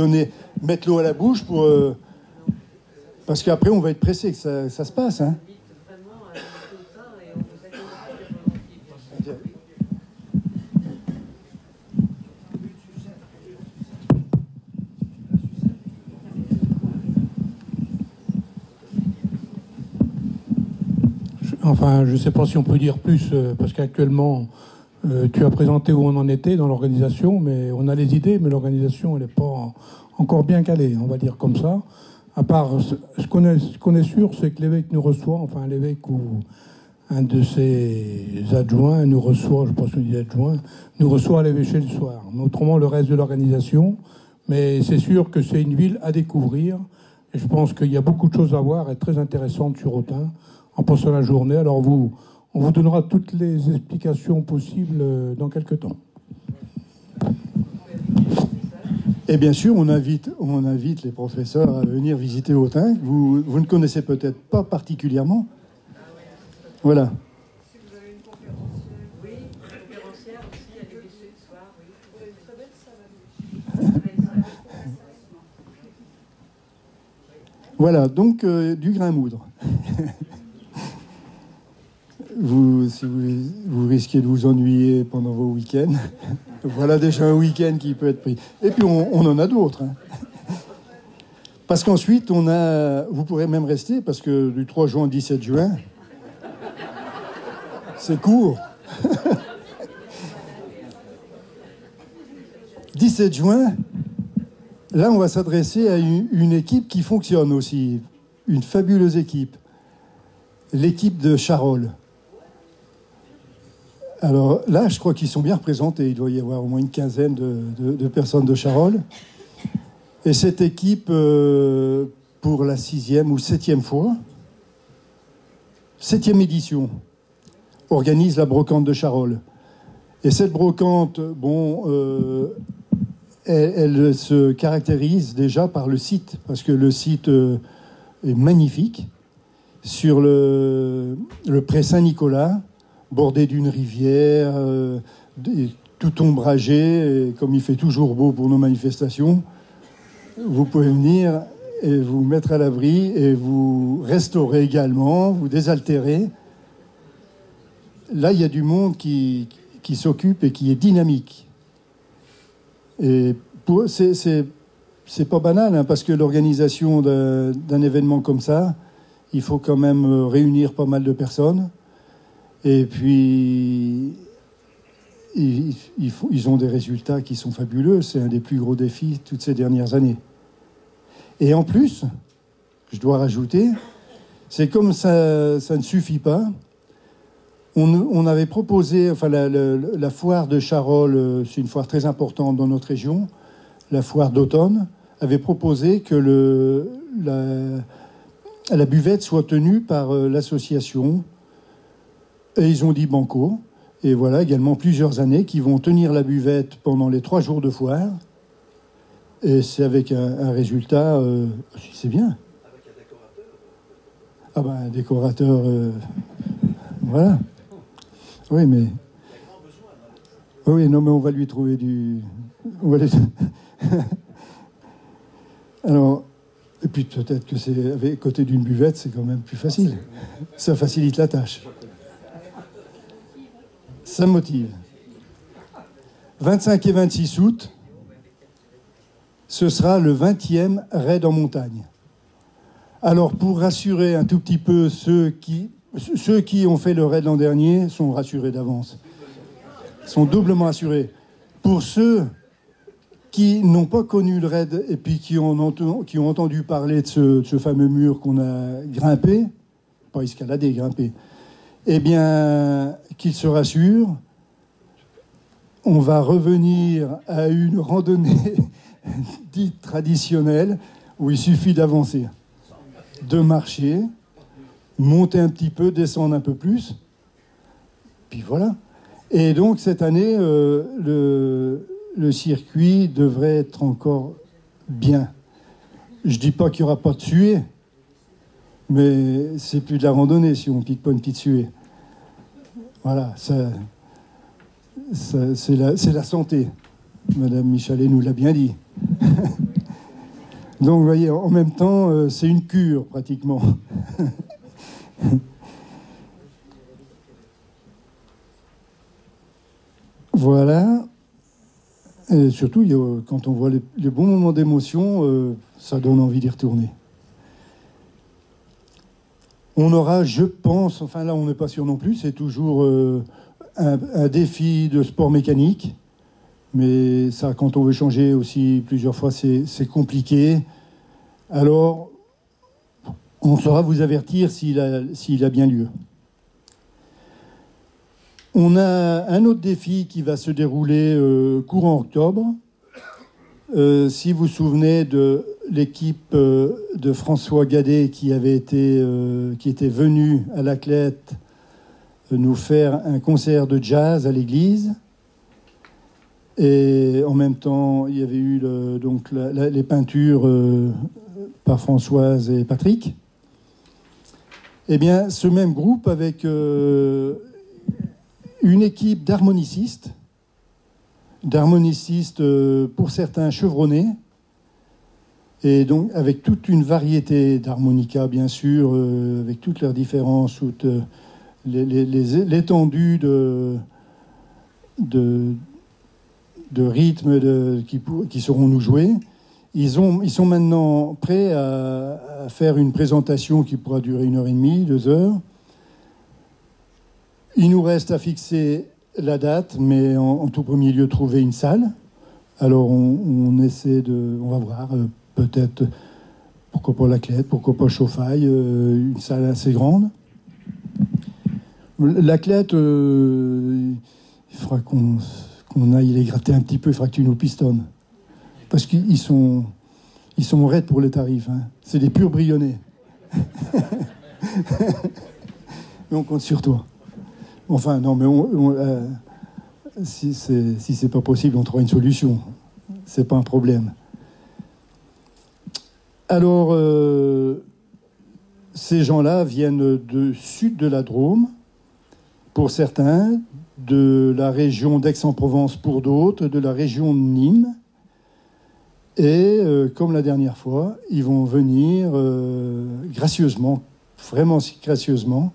mettre l'eau à la bouche pour... parce qu'après, on va être pressé que ça se passe. Hein. Enfin, je ne sais pas si on peut dire plus, parce qu'actuellement, tu as présenté où on en était dans l'organisation, mais on a les idées, mais l'organisation, elle n'est pas encore bien calée, on va dire comme ça. À part, ce qu'on est sûr, c'est que l'évêque nous reçoit, enfin l'évêque ou un de ses adjoints nous reçoit, je pense qu'on dit adjoint, nous reçoit à l'évêché le soir. Mais autrement, le reste de l'organisation, mais c'est sûr que c'est une ville à découvrir, et je pense qu'il y a beaucoup de choses à voir et très intéressantes sur Autun en passant la journée. Alors on vous donnera toutes les explications possibles dans quelques temps. Et bien sûr, on invite les professeurs à venir visiter Autun. Vous ne connaissez peut-être pas particulièrement. Voilà. Si vous avez une conférencière, oui, une conférencière aussi à l'évêché le soir, oui. Ça va être ça, Voilà, donc du grain à moudre. Si vous risquez de vous ennuyer pendant vos week-ends, voilà déjà un week-end qui peut être pris. Et puis on en a d'autres. Hein. Parce qu'ensuite, vous pourrez même rester, parce que du 3 juin au 17 juin, c'est court. 17 juin, là, on va s'adresser à une équipe qui fonctionne aussi, une fabuleuse équipe, l'équipe de Charolles. Alors là, je crois qu'ils sont bien représentés. Il doit y avoir au moins une quinzaine de personnes de Charolles. Et cette équipe, pour la 6e ou 7e fois, 7e édition, organise la brocante de Charolles. Et cette brocante, elle se caractérise déjà par le site, parce que le site est magnifique, sur le pré Saint-Nicolas, bordé d'une rivière, tout ombragé, et comme il fait toujours beau pour nos manifestations, vous pouvez venir et vous mettre à l'abri et vous restaurer également, vous désaltérer. Là, il y a du monde qui s'occupe et qui est dynamique. Et c'est pas banal, hein, parce que l'organisation d'un événement comme ça, il faut quand même réunir pas mal de personnes. Et puis, ils ont des résultats qui sont fabuleux. C'est un des plus gros défis toutes ces dernières années. Et en plus, je dois rajouter, c'est comme ça ne suffit pas. On avait proposé, enfin la foire de Charolles, c'est une foire très importante dans notre région, la foire d'automne, avait proposé que la buvette soit tenue par l'association. Et ils ont dit banco. Et voilà également plusieurs années qui vont tenir la buvette pendant les 3 jours de foire. Et c'est avec un résultat, c'est bien. Avec un décorateur. Ah ben un décorateur, voilà. Oui, mais... Oui, non, mais on va lui trouver du... Alors, et puis peut-être que c'est à côté d'une buvette, c'est quand même plus facile. Ça facilite la tâche. Ça motive. 25 et 26 août, ce sera le 20e raid en montagne. Alors, pour rassurer un tout petit peu ceux qui ont fait le raid l'an dernier, sont rassurés d'avance. Sont doublement assurés. Pour ceux qui n'ont pas connu le raid et puis qui ont entendu parler de ce fameux mur qu'on a grimpé, pas escaladé, grimpé, eh bien, qu'ils se rassurent, on va revenir à une randonnée dite traditionnelle où il suffit d'avancer, de marcher, monter un petit peu, descendre un peu plus, puis voilà. Et donc cette année, le circuit devrait être encore bien. Je dis pas qu'il n'y aura pas de suée, mais c'est plus de la randonnée si on ne pique pas une petite suée. Voilà, c'est la santé. Madame Michalet nous l'a bien dit. Donc, vous voyez, en même temps, c'est une cure, pratiquement. Voilà. Et surtout, quand on voit les bons moments d'émotion, ça donne envie d'y retourner. On aura, je pense, enfin là, on n'est pas sûr non plus, c'est toujours un défi de sport mécanique. Mais ça, quand on veut changer aussi plusieurs fois, c'est compliqué. Alors, on saura vous avertir s'il a bien lieu. On a un autre défi qui va se dérouler courant octobre. Si vous vous souvenez de l'équipe de François Gadet qui était venu à Laclette nous faire un concert de jazz à l'église. Et en même temps, il y avait eu les peintures par Françoise et Patrick. Eh bien, ce même groupe avec une équipe d'harmonicistes pour certains chevronnés, et donc avec toute une variété d'harmonica, bien sûr, avec toutes leurs différences, toutes l'étendue de rythmes qui sauront nous jouer. Ils sont maintenant prêts à faire une présentation qui pourra durer 1h30, 2 heures. Il nous reste à fixer la date, mais en tout premier lieu, trouver une salle. Alors, on va voir, peut-être, pourquoi pas Laclette, pourquoi pas Chauffaille, une salle assez grande. Laclette, il faudra qu'on aille les gratter un petit peu, il faudra que tu nous pistonnes. Parce qu'ils sont Ils sont raides pour les tarifs. Hein. C'est des purs brionnais. Mais on compte sur toi. Enfin, non, mais si c'est pas possible, on trouvera une solution. C'est pas un problème. Alors, ces gens-là viennent du sud de la Drôme, pour certains, de la région d'Aix-en-Provence pour d'autres, de la région de Nîmes. Et comme la dernière fois, ils vont venir gracieusement, vraiment gracieusement,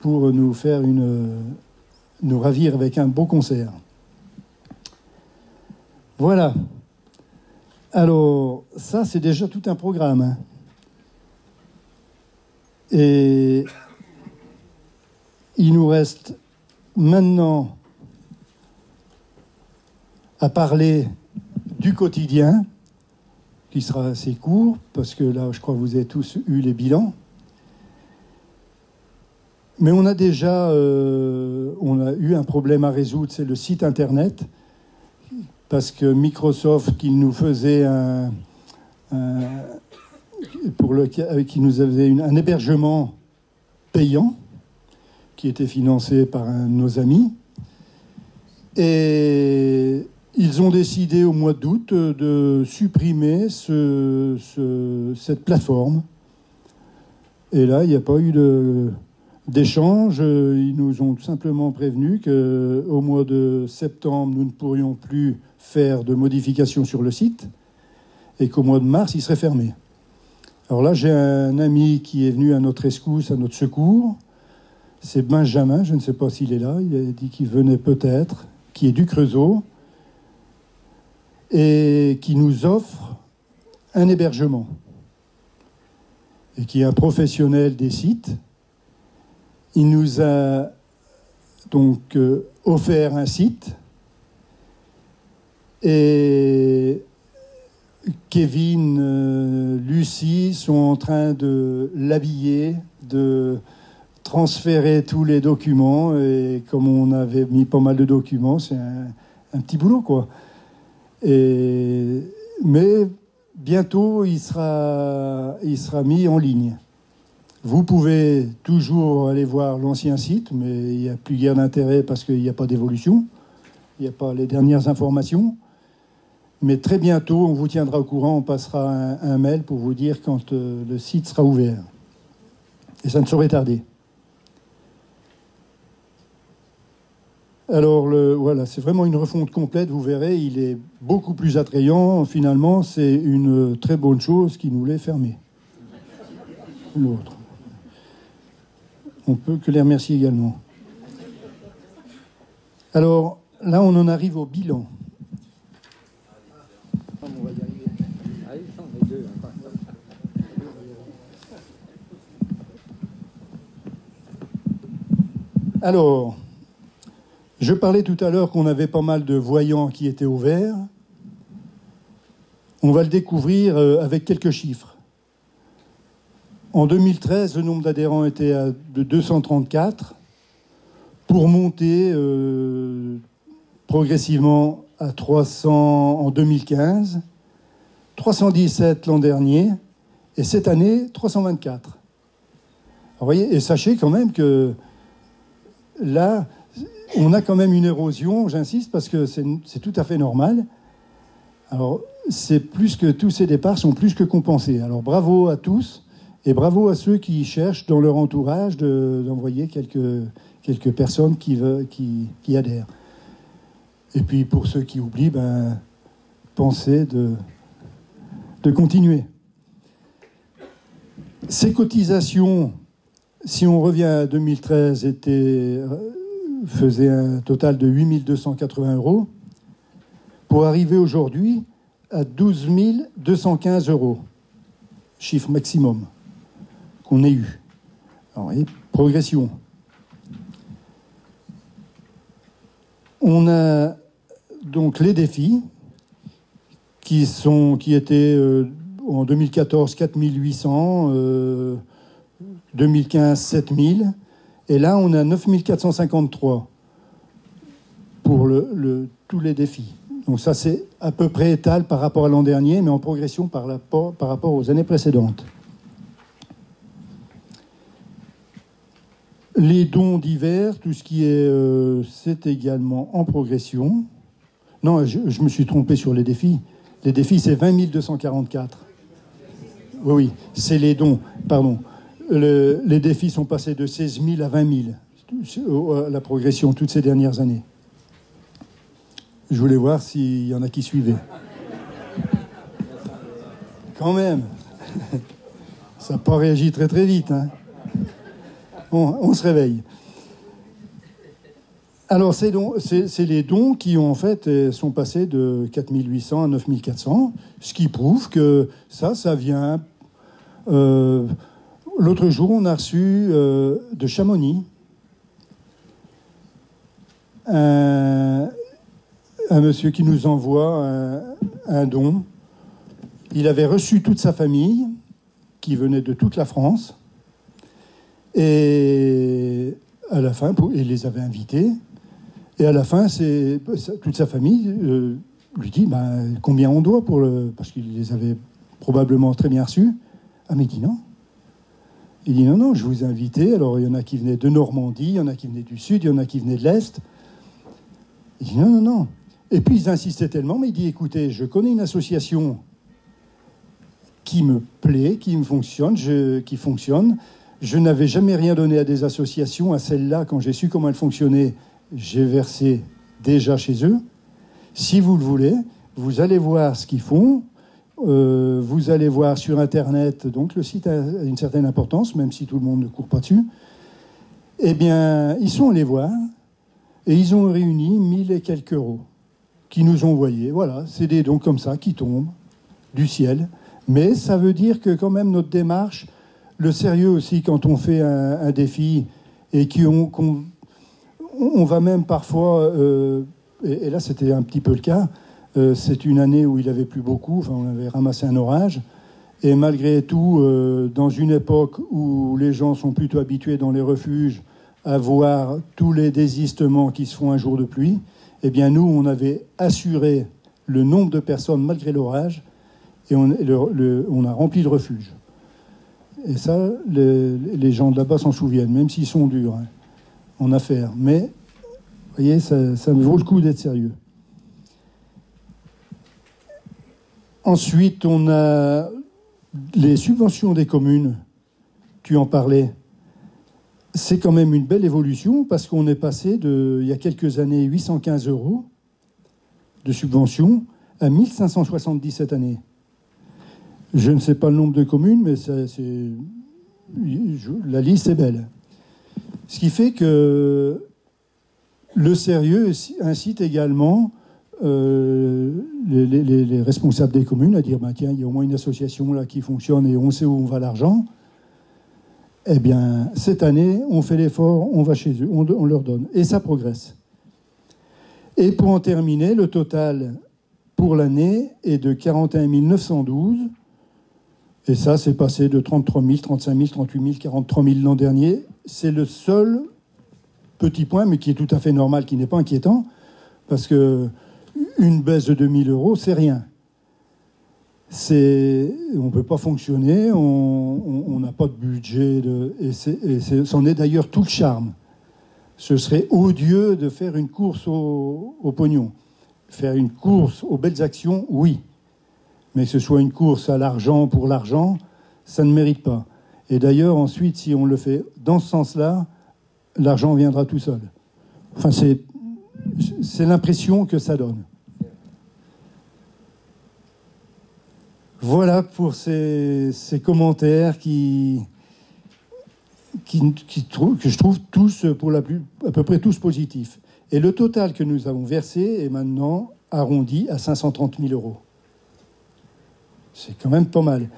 pour nous faire nous ravir avec un beau concert. Voilà. Alors, ça, c'est déjà tout un programme. Hein. Et il nous reste maintenant à parler du quotidien, qui sera assez court, parce que là, je crois que vous avez tous eu les bilans. Mais on a déjà on a eu un problème à résoudre, c'est le site Internet, parce que Microsoft, qui nous faisait qui nous avait un hébergement payant, qui était financé par un de nos amis, et ils ont décidé au mois d'août de supprimer cette plateforme. Et là, il n'y a pas eu d'échange. Ils nous ont simplement prévenu qu'au mois de septembre, nous ne pourrions plus faire de modifications sur le site et qu'au mois de mars, il serait fermé. Alors là, j'ai un ami qui est venu à notre rescousse, à notre secours. C'est Benjamin, je ne sais pas s'il est là, il a dit qu'il venait peut-être, qui est du Creusot et qui nous offre un hébergement et qui est un professionnel des sites. Il nous a donc offert un site et Kevin, Lucie sont en train de l'habiller, de transférer tous les documents. Et comme on avait mis pas mal de documents, c'est un petit boulot, quoi. Mais bientôt, il sera mis en ligne. Vous pouvez toujours aller voir l'ancien site, mais il n'y a plus guère d'intérêt parce qu'il n'y a pas d'évolution. Il n'y a pas les dernières informations. Mais très bientôt, on vous tiendra au courant. On passera un mail pour vous dire quand le site sera ouvert. Et ça ne saurait tarder. Alors, voilà, c'est vraiment une refonte complète. Vous verrez, il est beaucoup plus attrayant. Finalement, c'est une très bonne chose qui nous l'ait fermé. L'autre. On peut que les remercier également. Alors, là, on en arrive au bilan. Alors, je parlais tout à l'heure qu'on avait pas mal de voyants qui étaient au vert. On va le découvrir avec quelques chiffres. En 2013, le nombre d'adhérents était de 234, pour monter progressivement à 300 en 2015, 317 l'an dernier, et cette année, 324. Alors, vous voyez, et sachez quand même que là, on a quand même une érosion, j'insiste, parce que c'est tout à fait normal. Alors, c'est plus que tous ces départs sont plus que compensés. Alors, bravo à tous. Et bravo à ceux qui cherchent dans leur entourage d'envoyer quelques personnes qui adhèrent. Et puis pour ceux qui oublient, pensez de continuer. Ces cotisations, si on revient à 2013, faisaient un total de 8 280 € pour arriver aujourd'hui à 12 215 €, chiffre maximum qu'on ait eu. Alors, voyez, progression. On a donc les défis qui étaient en 2014 4800, 2015 7000, et là on a 9453 pour tous les défis. Donc ça, c'est à peu près étal par rapport à l'an dernier, mais en progression par rapport aux années précédentes. Les dons divers, tout ce qui est... c'est également en progression. Non, je me suis trompé sur les défis. Les défis, c'est 20 244. Oui, c'est les dons, pardon. Les défis sont passés de 16 000 à 20 000, la progression, toutes ces dernières années. Je voulais voir s'il y en a qui suivaient. Quand même. Ça n'a pas réagi très très vite. Hein. Bon, on se réveille. Alors, c'est les dons qui, en fait, sont passés de 4 800 à 9 400, ce qui prouve que ça vient... l'autre jour, on a reçu de Chamonix un monsieur qui nous envoie un don. Il avait reçu toute sa famille, qui venait de toute la France, et à la fin, il les avait invités. Et à la fin, toute sa famille lui dit combien on doit parce qu'il les avait probablement très bien reçus. Ah, mais il dit non. Il dit non, je vous ai invités. Alors, il y en a qui venaient de Normandie, il y en a qui venaient du Sud, il y en a qui venaient de l'Est. Il dit non. Et puis, ils insistaient tellement, mais il dit, écoutez, je connais une association qui me plaît, qui fonctionne. Je n'avais jamais rien donné à des associations. À celle-là, quand j'ai su comment elle fonctionnait, j'ai versé déjà chez eux. Si vous le voulez, vous allez voir ce qu'ils font. Vous allez voir sur Internet, donc le site a une certaine importance, même si tout le monde ne court pas dessus. Eh bien, ils sont allés voir et ils ont réuni 1000 et quelques euros qui nous ont envoyés. Voilà, c'est des dons comme ça qui tombent du ciel. Mais ça veut dire que quand même notre démarche, le sérieux aussi quand on fait un défi et on va même parfois, et là c'était un petit peu le cas, c'est une année où il avait plu beaucoup, enfin on avait ramassé un orage, et malgré tout, dans une époque où les gens sont plutôt habitués dans les refuges à voir tous les désistements qui se font un jour de pluie, eh bien nous on avait assuré le nombre de personnes malgré l'orage, et on a rempli le refuge. Et ça, les gens de là-bas s'en souviennent, même s'ils sont durs en affaires. Mais, vous voyez, ça vaut le coup d'être sérieux. Ensuite, on a les subventions des communes. Tu en parlais. C'est quand même une belle évolution parce qu'on est passé il y a quelques années, 815 € de subventions à 1570 cette année. Je ne sais pas le nombre de communes, mais la liste est belle. Ce qui fait que le sérieux incite également les responsables des communes à dire tiens, il y a au moins une association là qui fonctionne et on sait où on va l'argent. Eh bien, cette année, on fait l'effort, on va chez eux, on leur donne. Et ça progresse. Et pour en terminer, le total pour l'année est de 41 912. Et ça, c'est passé de 33 000, 35 000, 38 000, 43 000 l'an dernier. C'est le seul petit point, mais qui est tout à fait normal, qui n'est pas inquiétant, parce que une baisse de 2 000 €, c'est rien. On ne peut pas fonctionner, on n'a pas de budget, et c'en est d'ailleurs tout le charme. Ce serait odieux de faire une course au pognon. Faire une course aux belles actions, oui. Mais que ce soit une course à l'argent pour l'argent, ça ne mérite pas. Et d'ailleurs, ensuite, si on le fait dans ce sens-là, l'argent viendra tout seul. Enfin, c'est l'impression que ça donne. Voilà pour ces commentaires que je trouve tous, à peu près tous positifs. Et le total que nous avons versé est maintenant arrondi à 530 000 €. C'est quand même pas mal.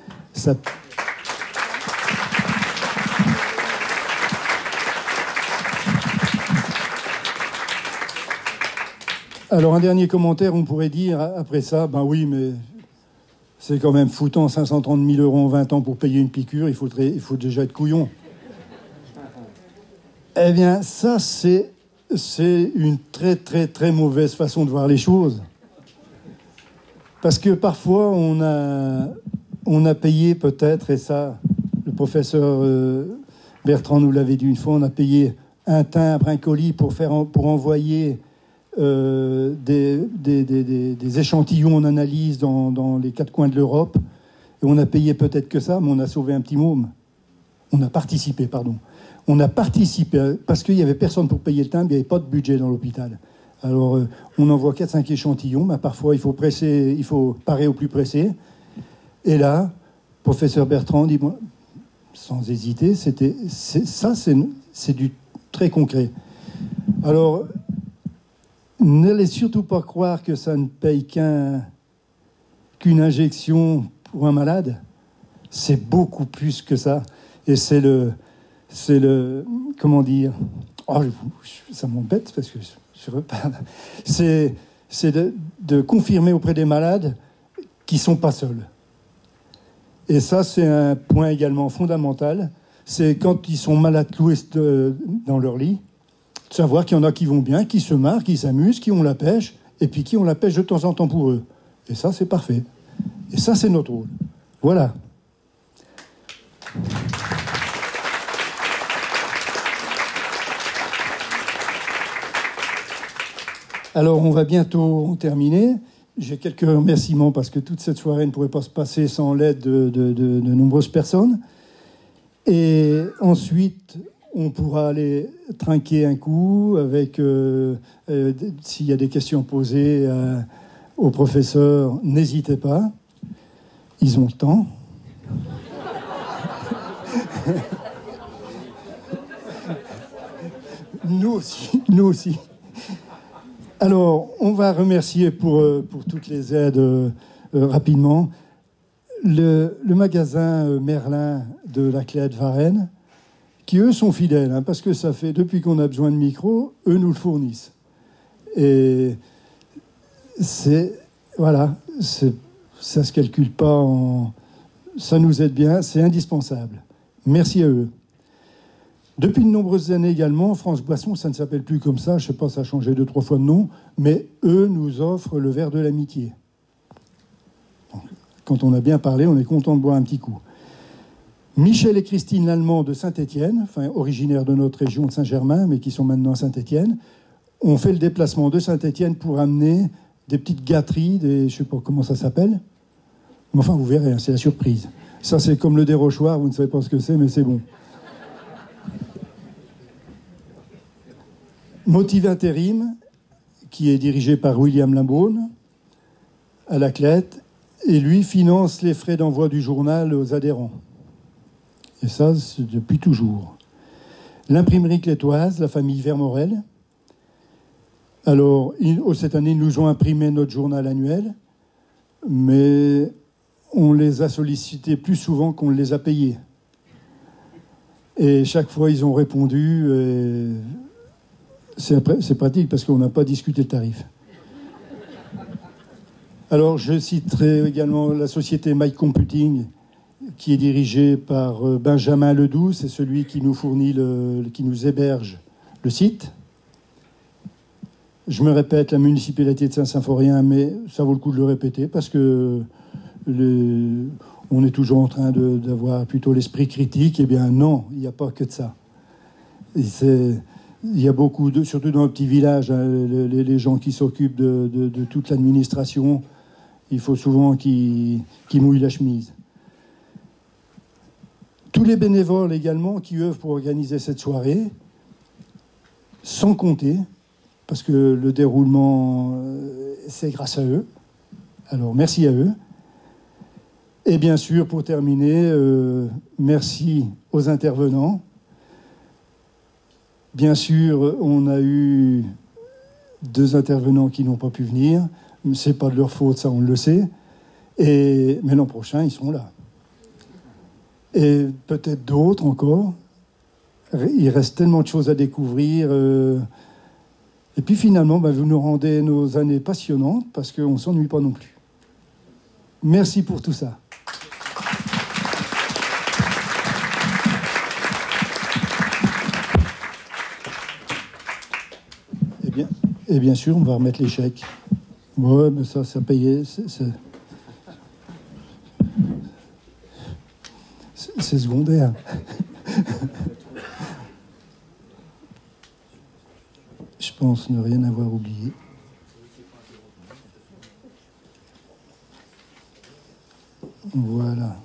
Alors, un dernier commentaire, on pourrait dire, après ça, oui, mais c'est quand même foutant 530 000 € en 20 ans pour payer une piqûre, il faut déjà être couillon. Eh bien, ça, c'est une très, très, très mauvaise façon de voir les choses. Parce que parfois, on a payé peut-être, et ça, le professeur Bertrand nous l'avait dit une fois, on a payé un timbre, un colis pour envoyer des échantillons en analyse dans les quatre coins de l'Europe. Et on a payé peut-être que ça, mais on a sauvé un petit môme. On a participé, parce qu'il n'y avait personne pour payer le timbre, il n'y avait pas de budget dans l'hôpital. Alors, on envoie 4-5 échantillons, mais parfois, il faut parer au plus pressé. Et là, professeur Bertrand dit, bon, sans hésiter, c'est du très concret. Alors, n'allez surtout pas croire que ça ne paye qu'une injection pour un malade. C'est beaucoup plus que ça. Et c'est le comment dire, oh, ça m'embête parce que je reparle. C'est de confirmer auprès des malades qu'ils ne sont pas seuls. Et ça, c'est un point également fondamental. C'est quand ils sont malades cloués dans leur lit, de savoir qu'il y en a qui vont bien, qui se marrent, qui s'amusent, qui ont la pêche, et puis qui ont la pêche de temps en temps pour eux. Et ça, c'est parfait. Et ça, c'est notre rôle. Voilà. Alors, on va bientôt en terminer. J'ai quelques remerciements parce que toute cette soirée ne pourrait pas se passer sans l'aide de nombreuses personnes. Et ensuite, on pourra aller trinquer un coup avec, s'il y a des questions posées aux professeurs, n'hésitez pas. Ils ont le temps. Nous aussi. Alors, on va remercier pour toutes les aides rapidement. Le magasin Merlin de la Clé de Varennes, qui eux sont fidèles, hein, parce que ça fait depuis qu'on a besoin de micros, eux nous le fournissent. Et ça se calcule pas ça nous aide bien, c'est indispensable. Merci à eux. Depuis de nombreuses années également, France Boisson, ça ne s'appelle plus comme ça, je ne sais pas, ça a changé 2-3 fois de nom, mais eux nous offrent le verre de l'amitié. Donc, quand on a bien parlé, on est content de boire un petit coup. Michel et Christine Lallemand de Saint-Étienne, enfin originaires de notre région de Saint-Germain, mais qui sont maintenant à Saint-Étienne, ont fait le déplacement de Saint-Étienne pour amener des petites gâteries, je ne sais pas comment ça s'appelle. Mais enfin, vous verrez, hein, c'est la surprise. Ça, c'est comme le dérochoir, vous ne savez pas ce que c'est, mais c'est bon. Motive Intérim, qui est dirigé par William Limbaune, à la Clette, et lui finance les frais d'envoi du journal aux adhérents. Et ça, c'est depuis toujours. L'imprimerie clétoise, la famille Vermorel. Alors, cette année, ils nous ont imprimé notre journal annuel, mais on les a sollicités plus souvent qu'on les a payés. Et chaque fois, ils ont répondu... C'est pratique parce qu'on n'a pas discuté le tarif. Alors, je citerai également la société Mike Computing, qui est dirigée par Benjamin Ledoux. C'est celui qui nous fournit, qui nous héberge le site. Je me répète, la municipalité de Saint-Symphorien, mais ça vaut le coup de le répéter parce que on est toujours en train d'avoir plutôt l'esprit critique. Eh bien, non, il n'y a pas que de ça. Il y a beaucoup, surtout dans le petit village, hein, les gens qui s'occupent de toute l'administration, il faut souvent qu'ils mouillent la chemise. Tous les bénévoles également qui œuvrent pour organiser cette soirée, sans compter, parce que le déroulement, c'est grâce à eux. Alors, merci à eux. Et bien sûr, pour terminer, merci aux intervenants. Bien sûr, on a eu 2 intervenants qui n'ont pas pu venir. Ce n'est pas de leur faute, ça, on le sait. Mais l'an prochain, ils seront là. Et peut-être d'autres encore. Il reste tellement de choses à découvrir. Et puis finalement, vous nous rendez nos années passionnantes parce qu'on ne s'ennuie pas non plus. Merci pour tout ça. Et bien sûr, on va remettre les chèques. Ouais, mais ça payait. c'est secondaire. Je pense ne rien avoir oublié. Voilà.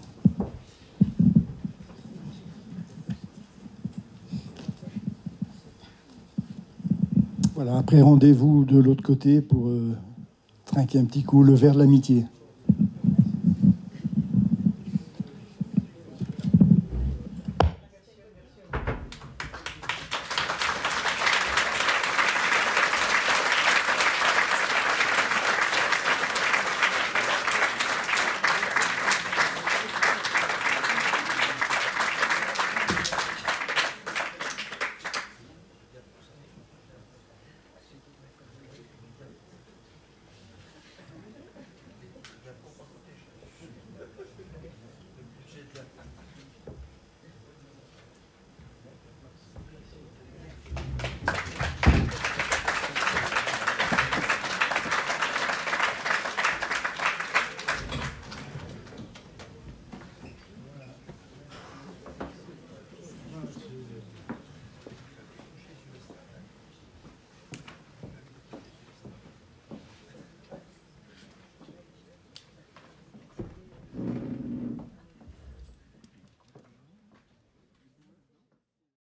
Voilà, après rendez-vous de l'autre côté pour trinquer un petit coup le verre de l'amitié.